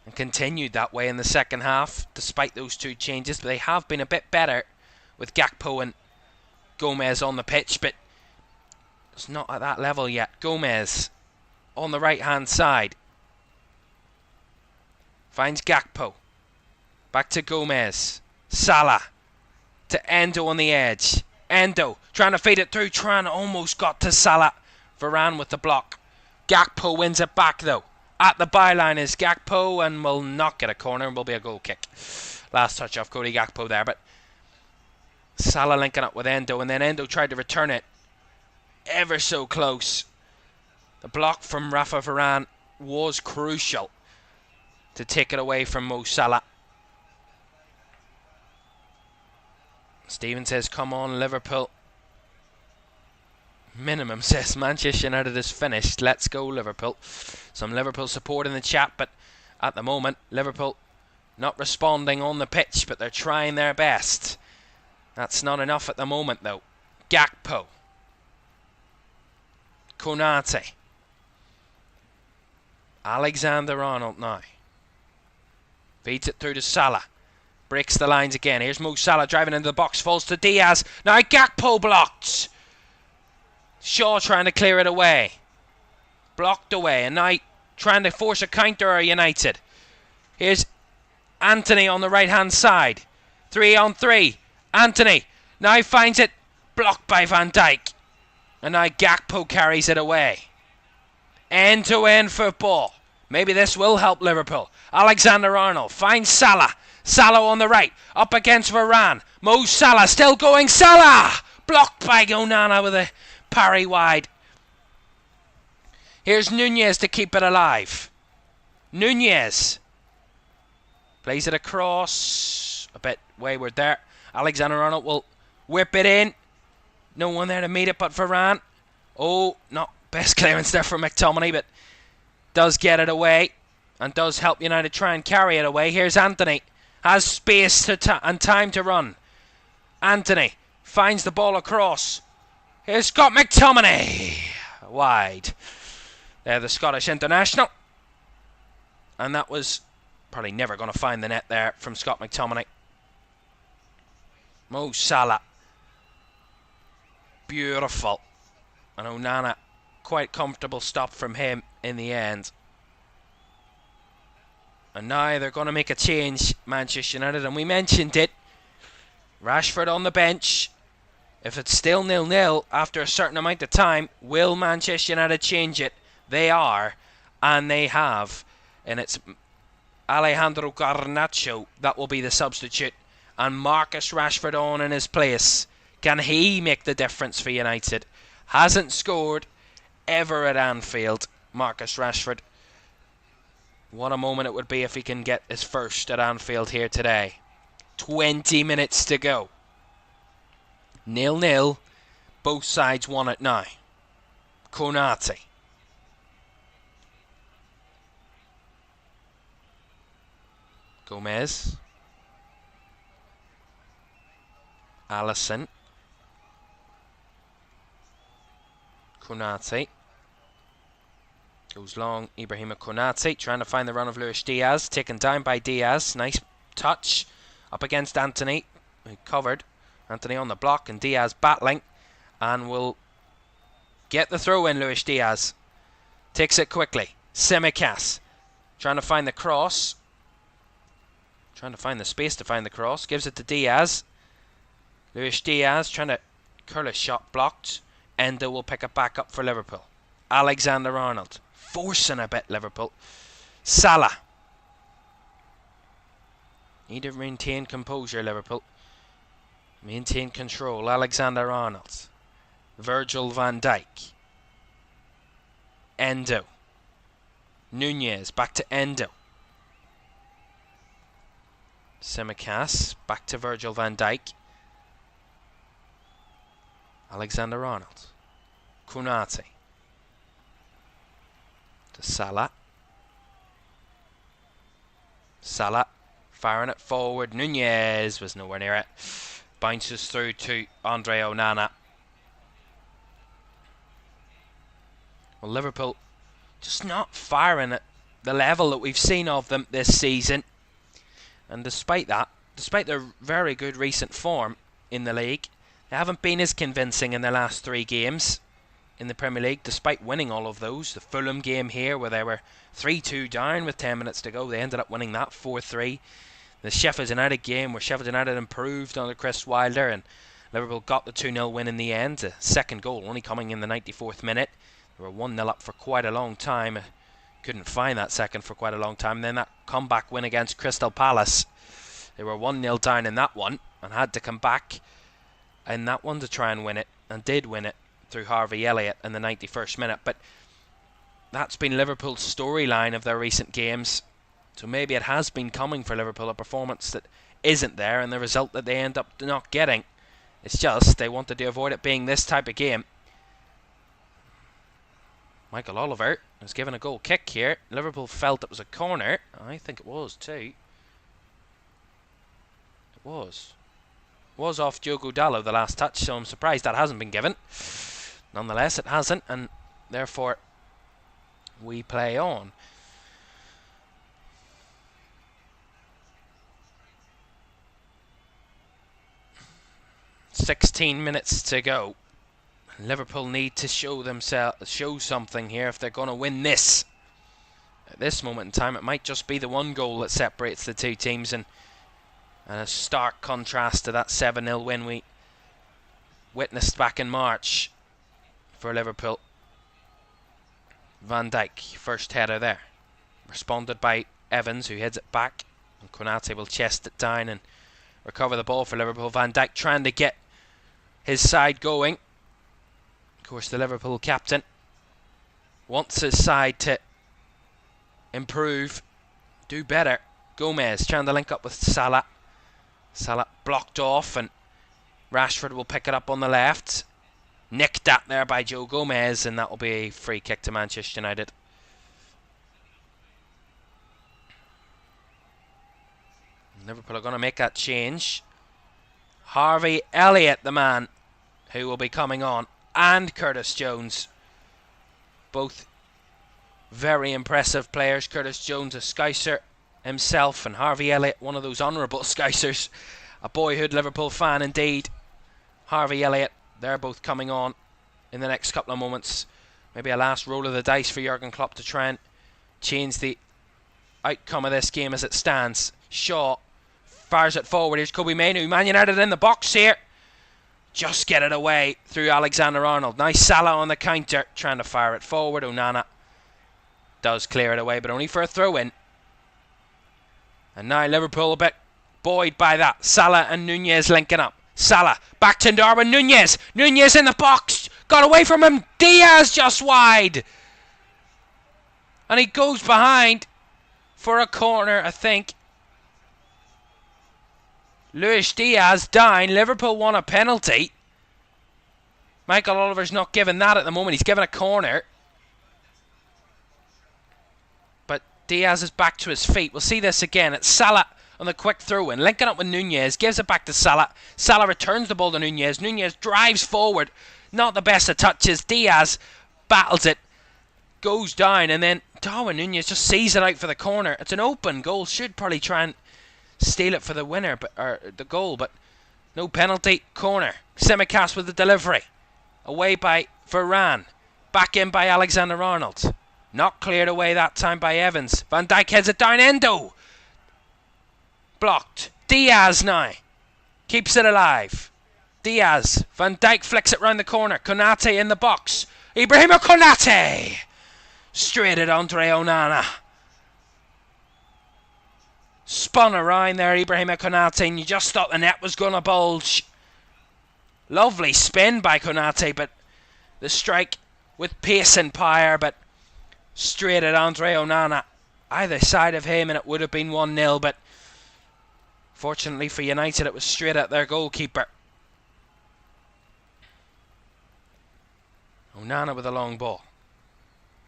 Speaker 1: And continued that way in the second half, despite those two changes. But they have been a bit better with Gakpo and Gomez on the pitch, but it's not at that level yet. Gomez on the right-hand side. Finds Gakpo. Back to Gomez. Salah to Endo on the edge. Endo trying to feed it through. Almost got to Salah. Varane with the block. Gakpo wins it back though. At the byline is Gakpo and will not get a corner and will be a goal kick. Last touch off Cody Gakpo there, but Salah linking up with Endo, and then Endo tried to return it ever so close. The block from Rafa Varane was crucial to take it away from Mo Salah. Stephen says, come on Liverpool. Minimum says Manchester United is finished. Let's go Liverpool. Some Liverpool support in the chat, but at the moment Liverpool not responding on the pitch, but they're trying their best. That's not enough at the moment though. Gakpo. Konate. Alexander-Arnold now. Feeds it through to Salah. Breaks the lines again. Here's Mo Salah driving into the box. Falls to Diaz. Now Gakpo blocked. Shaw trying to clear it away. Blocked away, and now trying to force a counter are United. Here's Anthony on the right-hand side. 3-on-3. Anthony now finds it. Blocked by Van Dijk. And now Gakpo carries it away. End-to-end football. Maybe this will help Liverpool. Alexander-Arnold finds Salah. Salah on the right. Up against Varane. Mo Salah still going. Salah! Blocked by Onana with a parry wide. Here's Nunez to keep it alive. Nunez plays it across. A bit wayward there. Alexander-Arnold will whip it in. No one there to meet it but Varane. Oh, not best clearance there for McTominay, but does get it away and does help United try and carry it away. Here's Anthony. Has space and time to run. Anthony finds the ball across. Here's Scott McTominay. Wide. They're the Scottish international. And that was probably never going to find the net there from Scott McTominay. Mo Salah. Beautiful. And Onana, quite comfortable stop from him in the end. And now they're going to make a change, Manchester United, and we mentioned it. Rashford on the bench. If it's still 0-0 after a certain amount of time, will Manchester United change it? They are, and they have. And it's Alejandro Garnacho that will be the substitute. And Marcus Rashford on in his place. Can he make the difference for United? Hasn't scored ever at Anfield, Marcus Rashford. What a moment it would be if he can get his first at Anfield here today. 20 minutes to go. 0-0. Both sides won it now. Konate. Gomez. Alisson. Konate. Goes long, Ibrahima Konate trying to find the run of Luis Diaz, taken down by Diaz. Nice touch up against Anthony, who covered. Anthony on the block and Diaz battling, and will get the throw in. Luis Diaz takes it quickly. Tsimikas trying to find the cross, trying to find the space to find the cross. Gives it to Diaz. Luis Diaz trying to curl a shot, blocked. Endo will pick it back up for Liverpool. Alexander-Arnold forcing a bit, Liverpool. Salah. Need to maintain composure, Liverpool. Maintain control. Alexander-Arnold. Virgil van Dijk. Endo. Nunez. Back to Endo. Tsimikas. Back to Virgil van Dijk. Alexander-Arnold. Konate. To Salah. Salah firing it forward. Nunez was nowhere near it. Bounces through to Andre Onana. Well, Liverpool just not firing at the level that we've seen of them this season. And despite that, despite their very good recent form in the league, they haven't been as convincing in their last 3 games in the Premier League, despite winning all of those. The Fulham game here, where they were 3-2 down with 10 minutes to go, they ended up winning that 4-3. The Sheffield United game, where Sheffield United improved under Chris Wilder, and Liverpool got the 2-0 win in the end. The second goal only coming in the 94th minute. They were 1-0 up for quite a long time. Couldn't find that second for quite a long time. Then that comeback win against Crystal Palace. They were 1-0 down in that one and had to come back in that one to try and win it, and did win it through Harvey Elliott in the 91st minute. But that's been Liverpool's storyline of their recent games. So maybe it has been coming for Liverpool, a performance that isn't there, and the result that they end up not getting. It's just they wanted to avoid it being this type of game. Michael Oliver was given a goal kick here. Liverpool felt it was a corner. I think it was too. It was. It was off Diogo Dalot, the last touch, so I'm surprised that hasn't been given. Nonetheless, it hasn't, and therefore we play on. ...16 minutes to go. Liverpool need to show something here if they're going to win this. At this moment in time, it might just be the one goal that separates the two teams, and a stark contrast to that 7-0 win we witnessed back in March for Liverpool. Van Dijk, first header there, responded by Evans, who heads it back, and Konate will chest it down and recover the ball for Liverpool. Van Dijk trying to get his side going. Of course, the Liverpool captain wants his side to improve, do better. Gomez trying to link up with Salah. Salah blocked off, and Rashford will pick it up on the left. Nicked that there by Joe Gomez, and that will be a free kick to Manchester United. Liverpool are going to make that change. Harvey Elliott, the man who will be coming on, and Curtis Jones. Both very impressive players. Curtis Jones, a Scouser himself, and Harvey Elliott, one of those honourable Scousers. A boyhood Liverpool fan indeed. Harvey Elliott, they're both coming on in the next couple of moments. Maybe a last roll of the dice for Jurgen Klopp to try and change the outcome of this game as it stands. Shaw fires it forward. Here's Kobe Mainoo. Man United in the box here. Just get it away through Alexander-Arnold. Nice Salah on the counter, trying to fire it forward. Onana does clear it away, but only for a throw-in. And now Liverpool a bit buoyed by that. Salah and Nunez linking up. Salah back to Darwin Nunez. Nunez in the box. Got away from him. Diaz just wide. And he goes behind for a corner, I think. Luis Diaz down. Liverpool won a penalty. Michael Oliver's not giving that at the moment. He's given a corner. But Diaz is back to his feet. We'll see this again. It's Salah on the quick throw-in. Linking up with Nunez. Gives it back to Salah. Salah returns the ball to Nunez. Nunez drives forward. Not the best of touches. Diaz battles it. Goes down. And then Darwin Nunez just sees it out for the corner. It's an open goal. Should probably try and steal it for the winner, or the goal, but no penalty. Corner. Tsimikas with the delivery. Away by Varane. Back in by Alexander-Arnold. Not cleared away that time by Evans. Van Dijk heads it down. Endo. Blocked. Diaz now. Keeps it alive. Diaz. Van Dijk flicks it round the corner. Konate in the box. Ibrahima Konate. Straight at Andre Onana. Spun around there, Ibrahima Konate, and you just thought the net was going to bulge. Lovely spin by Konate, but the strike with pace and power, but straight at Andre Onana. Either side of him, and it would have been 1-0, but fortunately for United, it was straight at their goalkeeper. Onana with a long ball.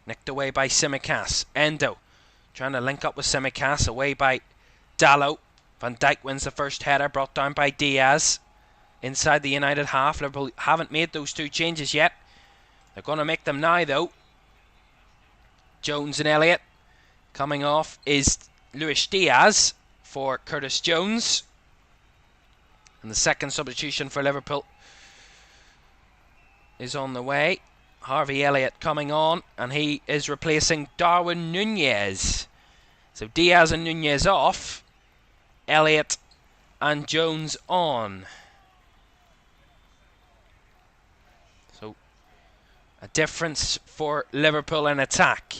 Speaker 1: Nicked away by Tsimikas. Endo trying to link up with Tsimikas, away by Dalot. Van Dijk wins the first header, brought down by Diaz. Inside the United half. Liverpool haven't made those two changes yet. They're going to make them now, though. Jones and Elliott. Coming off is Luis Diaz for Curtis Jones. And the second substitution for Liverpool is on the way. Harvey Elliott coming on, and he is replacing Darwin Nunez. So Diaz and Nunez off. Elliott and Jones on. So a difference for Liverpool in attack.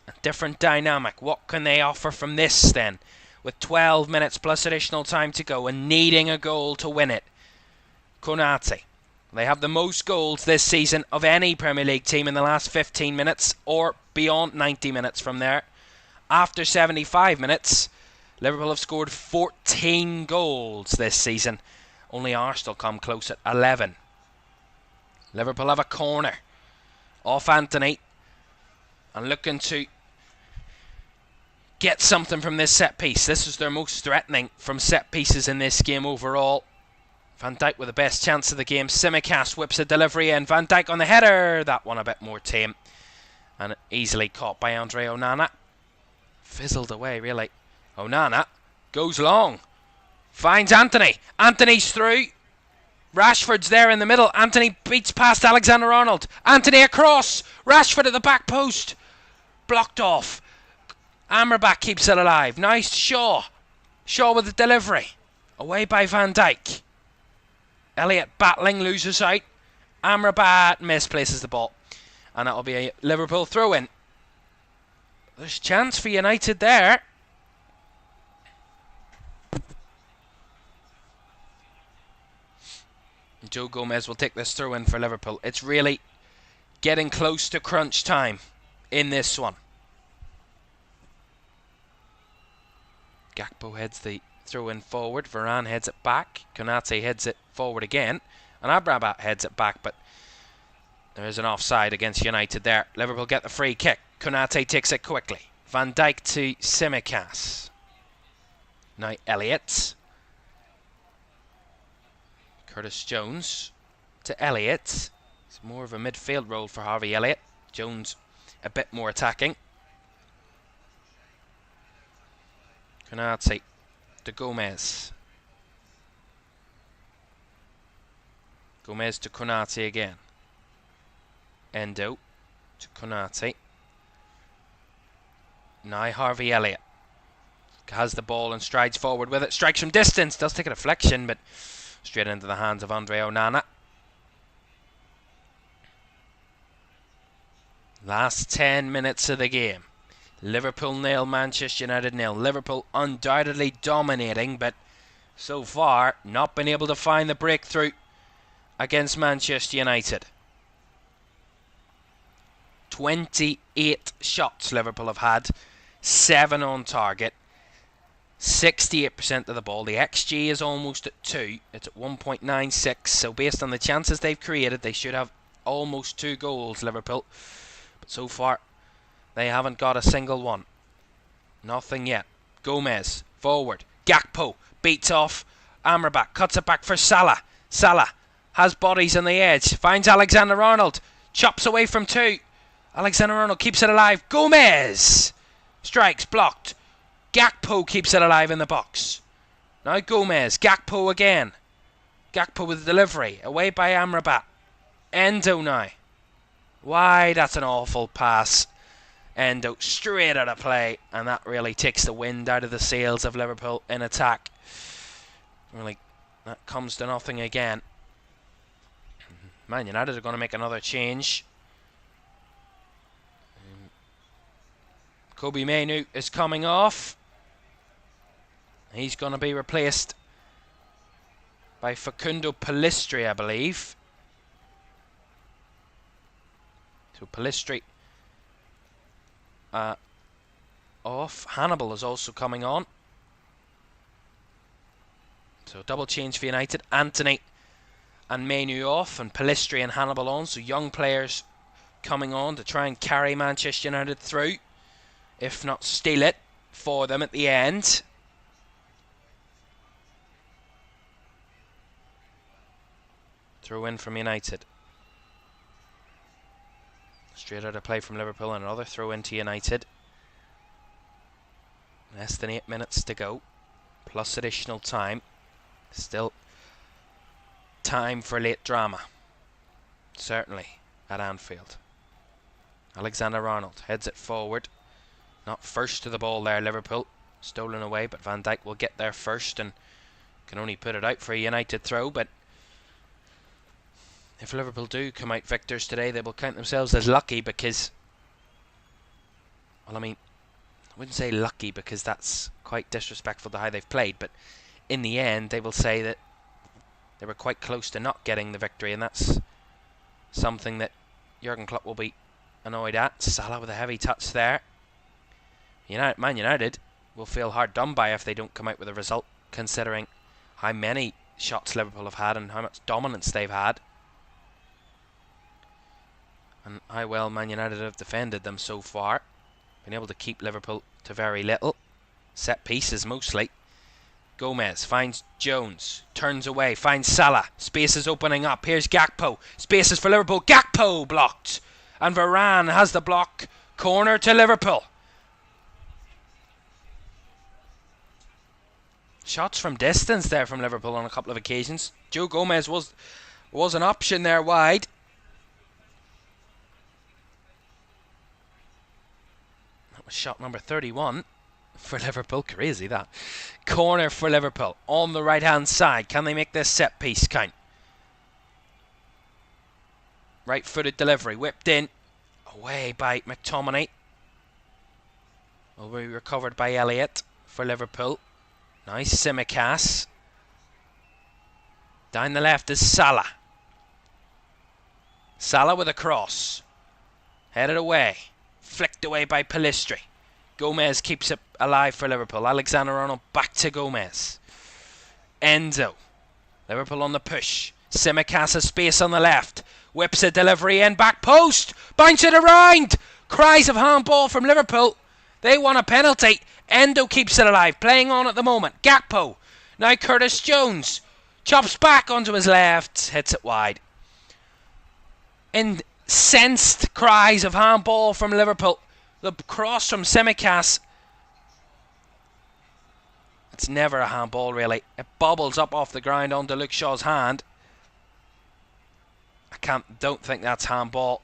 Speaker 1: A different dynamic. What can they offer from this then? With 12 minutes plus additional time to go and needing a goal to win it. Konate. They have the most goals this season of any Premier League team in the last 15 minutes or beyond 90 minutes from there. After 75 minutes, Liverpool have scored 14 goals this season. Only Arsenal come close at 11. Liverpool have a corner off Anthony and looking to get something from this set piece. This was their most threatening from set pieces in this game overall. Van Dijk with the best chance of the game. Tsimikas whips a delivery in. Van Dijk on the header. That one a bit more tame. And easily caught by Andre Onana. Fizzled away, really. Onana goes long. Finds Anthony. Anthony's through. Rashford's there in the middle. Anthony beats past Alexander-Arnold. Anthony across. Rashford at the back post. Blocked off. Amrabat keeps it alive. Nice Shaw. Shaw with the delivery. Away by Van Dijk. Elliott battling, loses out. Amrabat misplaces the ball. And that'll be a Liverpool throw-in. There's a chance for United there. Joe Gomez will take this throw-in for Liverpool. It's really getting close to crunch time in this one. Gakpo heads the throw-in forward. Varane heads it back. Konate heads it forward again. And Amrabat heads it back, but there is an offside against United there. Liverpool get the free kick. Konate takes it quickly. Van Dijk to Tsimikas. Now Elliott. Curtis Jones to Elliott. It's more of a midfield role for Harvey Elliott. Jones a bit more attacking. Konate to Gomez. Gomez to Konate again. Endo to Konate. Now Harvey Elliott has the ball and strides forward with it. Strikes from distance. Does take a deflection, but straight into the hands of Andre Onana. Last 10 minutes of the game. Liverpool 0, Manchester United 0. Liverpool undoubtedly dominating, but so far not been able to find the breakthrough against Manchester United. 28 shots Liverpool have had, 7 on target, 68% of the ball. The XG is almost at 2. It's at 1.96. So based on the chances they've created, they should have almost 2 goals, Liverpool. But so far, they haven't got a single one. Nothing yet. Gomez, forward. Gakpo, beats off Amrabat, cuts it back for Salah. Salah has bodies on the edge, finds Alexander-Arnold, chops away from 2. Alexander-Arnold keeps it alive. Gomez strikes, blocked. Gakpo keeps it alive in the box. Now Gomez, Gakpo again. Gakpo with the delivery, away by Amrabat. Endo now. Why, that's an awful pass. Endo straight out of play, and that really takes the wind out of the sails of Liverpool in attack. Really, that comes to nothing again. Man United are going to make another change. Kobe Mainoo is coming off. He's going to be replaced by Facundo Pellistri, I believe. So Pellistri off. Hannibal is also coming on. So double change for United. Anthony and Mainoo off, and Pellistri and Hannibal on. So young players coming on to try and carry Manchester United through, if not steal it for them at the end. Throw in from United. Straight out of play from Liverpool, and another throw into United. Less than 8 minutes to go, plus additional time. Still time for late drama, certainly at Anfield. Alexander-Arnold heads it forward. Not first to the ball there, Liverpool. Stolen away, but Van Dijk will get there first and can only put it out for a United throw. But if Liverpool do come out victors today, they will count themselves as lucky because, well, I mean, I wouldn't say lucky because that's quite disrespectful to how they've played, but in the end they will say that they were quite close to not getting the victory, and that's something that Jurgen Klopp will be annoyed at. Salah with a heavy touch there. Man United will feel hard done by if they don't come out with a result, considering how many shots Liverpool have had and how much dominance they've had, and how well Man United have defended them so far. Been able to keep Liverpool to very little. Set pieces mostly. Gomez finds Jones, turns away, finds Salah. Space is opening up. Here's Gakpo. Spaces for Liverpool. Gakpo blocked. And Varane has the block. Corner to Liverpool. Shots from distance there from Liverpool on a couple of occasions. Joe Gomez was an option there wide. That was shot number 31 for Liverpool. Crazy that. Corner for Liverpool on the right hand side. Can they make this set piece count? Right footed delivery, whipped in, away by McTominay. Will be recovered by Elliott for Liverpool. Nice Tsimikas. Down the left is Salah. Salah with a cross. Headed away. Flicked away by Pellistri. Gomez keeps it alive for Liverpool. Alexander-Arnold back to Gomez. Enzo. Liverpool on the push. Tsimikas has space on the left. Whips a delivery in, back post. Bounce it around. Cries of handball from Liverpool. They want a penalty. Endo keeps it alive. Playing on at the moment. Gakpo. Now Curtis Jones. Chops back onto his left. Hits it wide. Incensed cries of handball from Liverpool. The cross from Tsimikas. It's never a handball really. It bobbles up off the ground onto Luke Shaw's hand. Don't think that's handball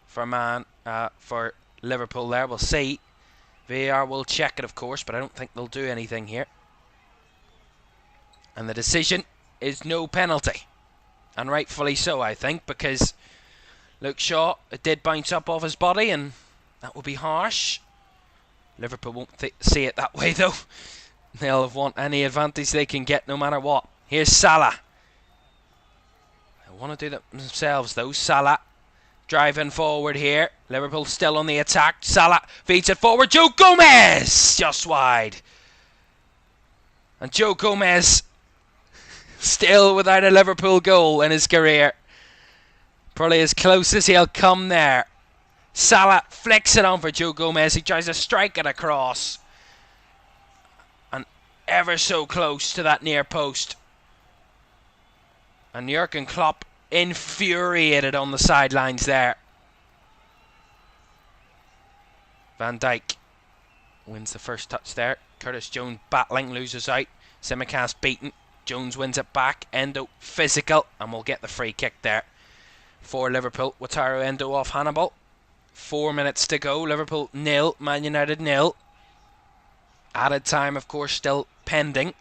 Speaker 1: for Liverpool there. We'll see. VAR will check it, of course, but I don't think they'll do anything here. And the decision is no penalty. And rightfully so, I think, because Luke Shaw, it did bounce up off his body, and that would be harsh. Liverpool won't see it that way, though. They'll want any advantage they can get, no matter what. Here's Salah. They want to do that themselves, though. Salah driving forward here. Liverpool still on the attack. Salah feeds it forward. Joe Gomez! Just wide. And Joe Gomez still without a Liverpool goal in his career. Probably as close as he'll come there. Salah flicks it on for Joe Gomez. He tries to strike it across. And ever so close to that near post. And Jurgen Klopp infuriated on the sidelines there. Van Dijk wins the first touch there. Curtis Jones battling, loses out. Tsimikas beaten. Jones wins it back. Endo physical, and we'll get the free kick there for Liverpool. Wataru Endo off Hannibal. 4 minutes to go. Liverpool 0, Man United 0. Added time, of course, still pending.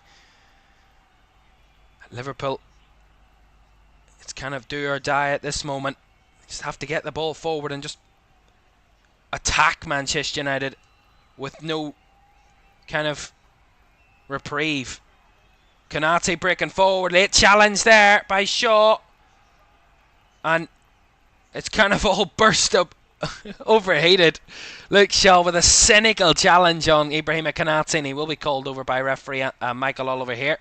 Speaker 1: Liverpool, it's kind of do or die at this moment. Just have to get the ball forward and just attack Manchester United with no kind of reprieve. Konate breaking forward, late challenge there by Shaw, and it's kind of all burst up, overheated. Luke Shaw with a cynical challenge on Ibrahima Konate, and he will be called over by referee Michael Oliver here.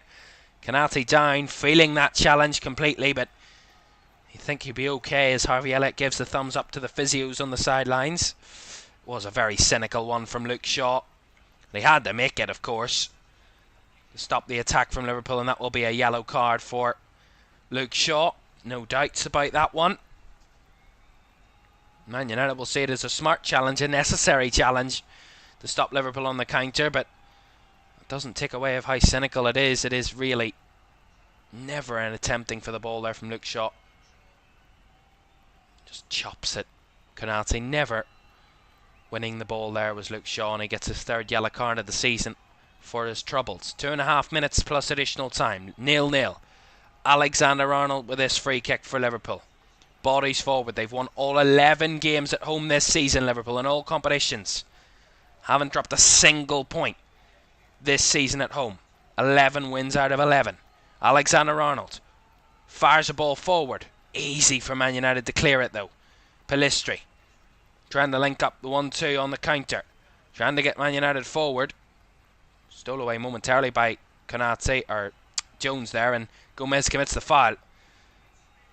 Speaker 1: Konate down, feeling that challenge completely, but you think he'd be okay as Harvey Elliott gives the thumbs up to the physios on the sidelines. It was a very cynical one from Luke Shaw. They had to make it, of course, to stop the attack from Liverpool, and that will be a yellow card for Luke Shaw. No doubts about that one. Man United will see it as a smart challenge, a necessary challenge to stop Liverpool on the counter, but it doesn't take away of how cynical it is. It is really never an attempting for the ball there from Luke Shaw. Just chops it. Konate never winning the ball there was Luke Shaw, and he gets his third yellow card of the season for his troubles. 2.5 minutes plus additional time. 0-0. Alexander-Arnold with this free kick for Liverpool. Bodies forward. They've won all 11 games at home this season, Liverpool, in all competitions. Haven't dropped a single point this season at home. 11 wins out of 11. Alexander-Arnold fires the ball forward. Easy for Man United to clear it, though. Pellistri trying to link up the 1-2 on the counter. Trying to get Man United forward. Stole away momentarily by Konate, or Jones there, and Gomez commits the foul.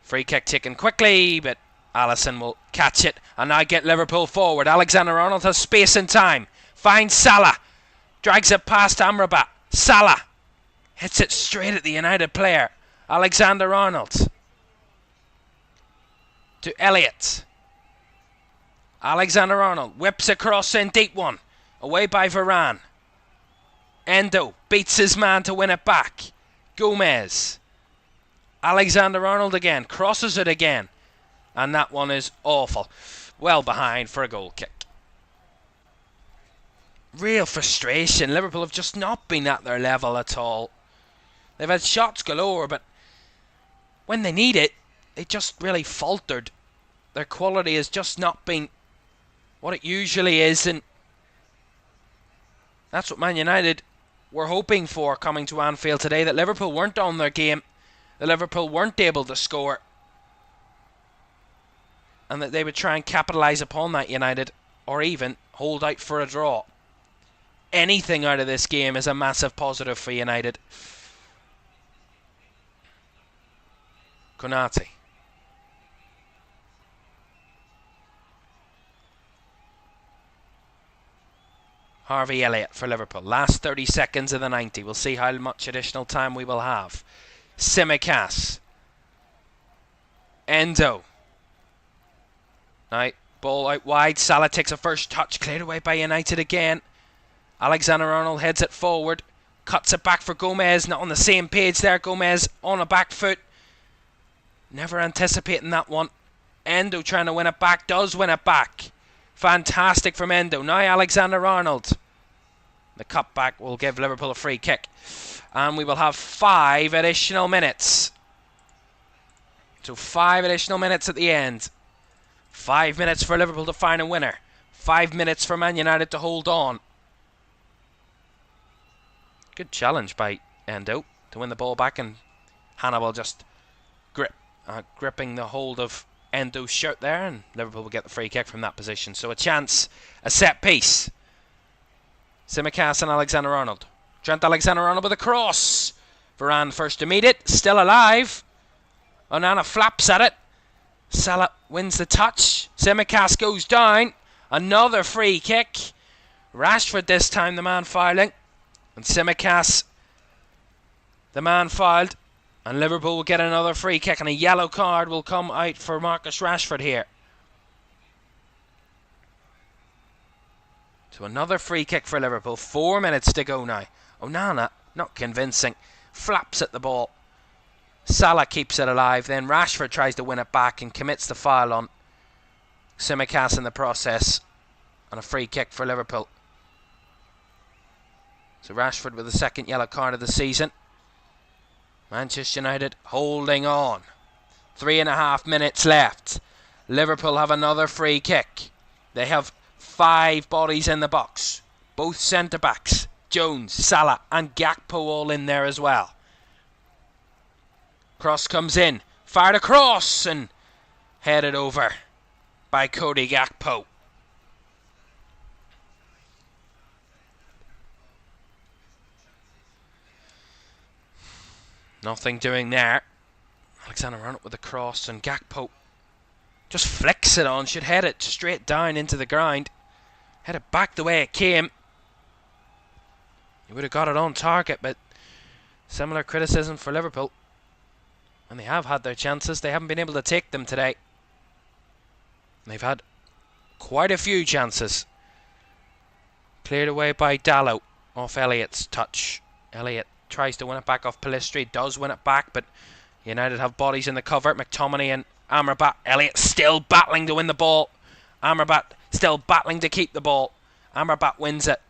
Speaker 1: Free kick taken quickly, but Alisson will catch it and now get Liverpool forward. Alexander-Arnold has space and time. Finds Salah. Drags it past Amrabat. Salah hits it straight at the United player. Alexander-Arnold to Elliott. Alexander-Arnold whips across in deep one. Away by Varane. Endo beats his man to win it back. Gomez. Alexander-Arnold again. Crosses it again. And that one is awful. Well behind for a goal kick. Real frustration. Liverpool have just not been at their level at all. They've had shots galore, but when they need it, they just really faltered. Their quality has just not been what it usually is, and that's what Man United were hoping for coming to Anfield today, that Liverpool weren't on their game, that Liverpool weren't able to score, and that they would try and capitalise upon that, United, or even hold out for a draw. Anything out of this game is a massive positive for United. Konate. Harvey Elliott for Liverpool. Last 30 seconds of the 90. We'll see how much additional time we will have. Tsimikas. Endo. Now, ball out wide. Salah takes a first touch. Cleared away by United again. Alexander-Arnold heads it forward. Cuts it back for Gomez. Not on the same page there. Gomez on a back foot. Never anticipating that one. Endo trying to win it back. Does win it back. Fantastic from Endo. Now Alexander-Arnold. The cutback will give Liverpool a free kick. And we will have 5 additional minutes. So 5 additional minutes at the end. 5 minutes for Liverpool to find a winner. 5 minutes for Man United to hold on. Good challenge by Endo to win the ball back, and Hannibal just gripping the hold of Endo's shirt there, and Liverpool will get the free kick from that position. So a chance, a set piece. Tsimikas and Alexander-Arnold. Trent Alexander-Arnold with a cross. Varane first to meet it, still alive. Onana flaps at it. Salah wins the touch. Tsimikas goes down. Another free kick. Rashford this time the man fouling. And Tsimikas, the man fouled. And Liverpool will get another free kick, and a yellow card will come out for Marcus Rashford here. So another free kick for Liverpool. 4 minutes to go now. Onana, not convincing, flaps at the ball. Salah keeps it alive. Then Rashford tries to win it back and commits the foul on Tsimikas in the process. And a free kick for Liverpool. So Rashford with the second yellow card of the season. Manchester United holding on. 3.5 minutes left. Liverpool have another free kick. They have 5 bodies in the box. Both centre-backs. Jones, Salah and Gakpo all in there as well. Cross comes in. Fired across and headed over by Cody Gakpo. Nothing doing there. Alexander-Arnold with a cross, and Gakpo just flicks it on. Should head it straight down into the ground. Head it back the way it came. He would have got it on target, but similar criticism for Liverpool. And they have had their chances. They haven't been able to take them today. They've had quite a few chances. Cleared away by Dalot off Elliott's touch. Elliott tries to win it back off Pellistri, does win it back, but United have bodies in the cover. McTominay and Amrabat. Elliott still battling to win the ball. Amrabat still battling to keep the ball. Amrabat wins it.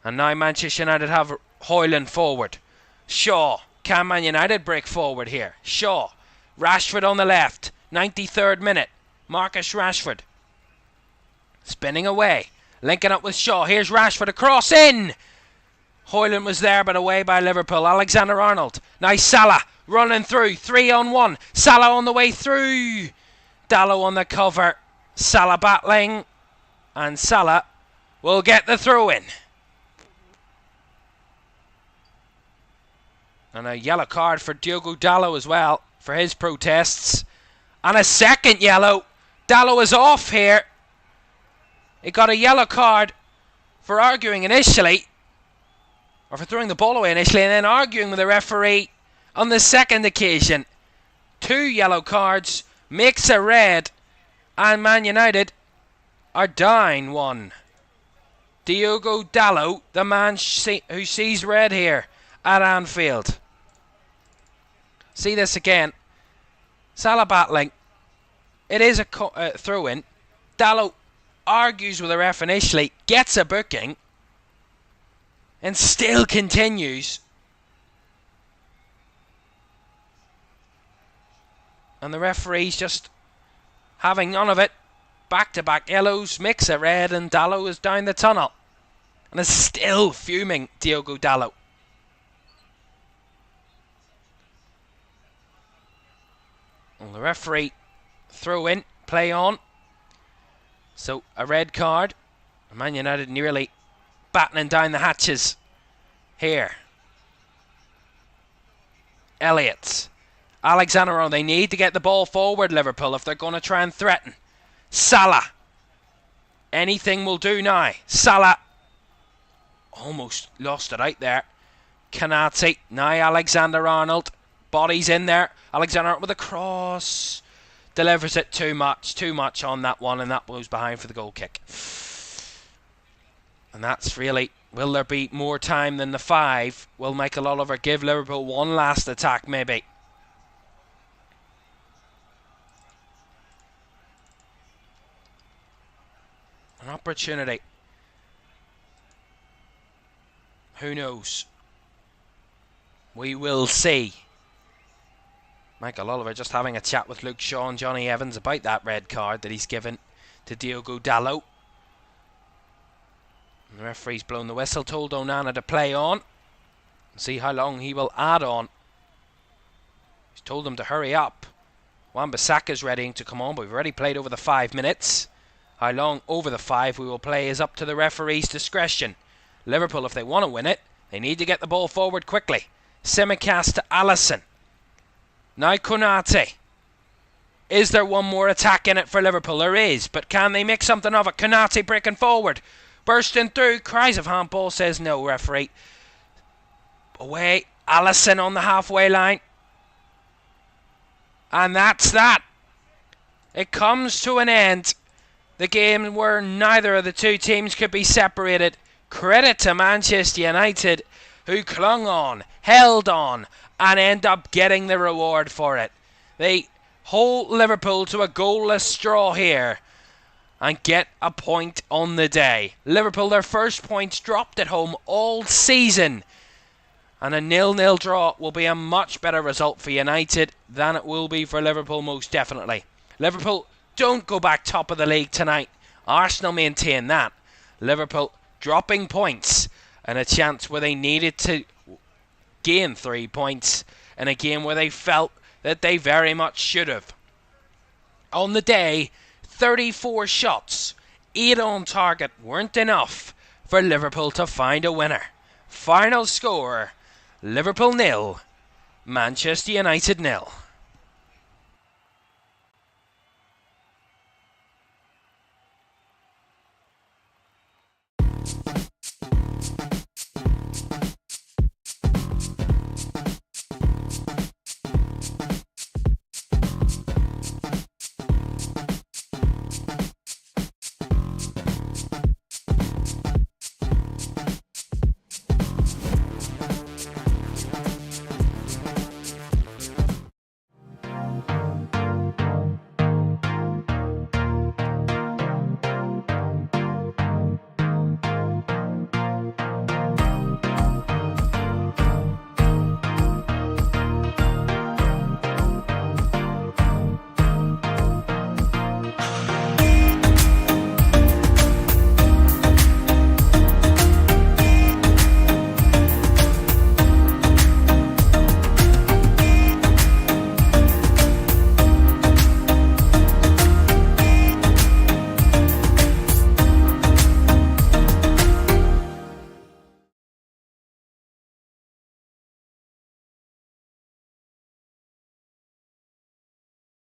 Speaker 1: And now Manchester United have Højlund forward. Shaw. Can Man United break forward here? Shaw. Rashford on the left. 93rd minute. Marcus Rashford. Spinning away. Linking up with Shaw. Here's Rashford across in. Højlund was there, but away by Liverpool. Alexander-Arnold. Now Salah running through. 3-on-1. Salah on the way through. Dalot on the cover. Salah battling. And Salah will get the throw in. And a yellow card for Diogo Dalot as well for his protests. And a second yellow. Dalot is off here. He got a yellow card for arguing initially, or for throwing the ball away initially, and then arguing with the referee on the second occasion. 2 yellow cards, makes a red, and Man United are down 1. Diogo Dalot, the man who sees red here at Anfield. See this again. Salah battling. It is a throw-in. Dalot argues with the ref initially, gets a booking, and still continues. And the referee's just having none of it. Back-to-back yellows, mix a red, and Dalot is down the tunnel. And is still fuming, Diogo Dalot. Well, the referee throw in, play on. So a red card. Man United nearly battening down the hatches here. Elliott. Alexander-Arnold. They need to get the ball forward, Liverpool, if they're going to try and threaten. Salah. Anything will do now. Salah almost lost it out there. Kanate. Now Alexander-Arnold. Bodies in there. Alexander-Arnold with a cross. Delivers it too much on that one, and that goes behind for the goal kick. And that's really, will there be more time than the 5? Will Michael Oliver give Liverpool one last attack, maybe? An opportunity. Who knows? We will see. Michael Oliver just having a chat with Luke Shaw and Johnny Evans about that red card that he's given to Diogo Dalot. And the referee's blown the whistle, told Onana to play on. See how long he will add on. He's told him to hurry up. Wan-Bissaka's readying to come on, but we've already played over the 5 minutes. How long over the 5 we will play is up to the referee's discretion. Liverpool, if they want to win it, they need to get the ball forward quickly. Simicast to Alisson. Now Konate. Is there one more attack in it for Liverpool? There is, but can they make something of it? Konate breaking forward. Bursting through. Cries of handball, says no, referee. Away. Alisson on the halfway line. And that's that. It comes to an end. The game where neither of the two teams could be separated. Credit to Manchester United, who clung on, held on, and end up getting the reward for it. They hold Liverpool to a goalless draw here and get a point on the day. Liverpool, their first points dropped at home all season. And a 0-0 draw will be a much better result for United than it will be for Liverpool, most definitely. Liverpool don't go back top of the league tonight. Arsenal maintain that. Liverpool dropping points and a chance where they needed to gain 3 points in a game where they felt that they very much should have. On the day, 34 shots, 8 on target weren't enough for Liverpool to find a winner. Final score, Liverpool 0, Manchester United 0.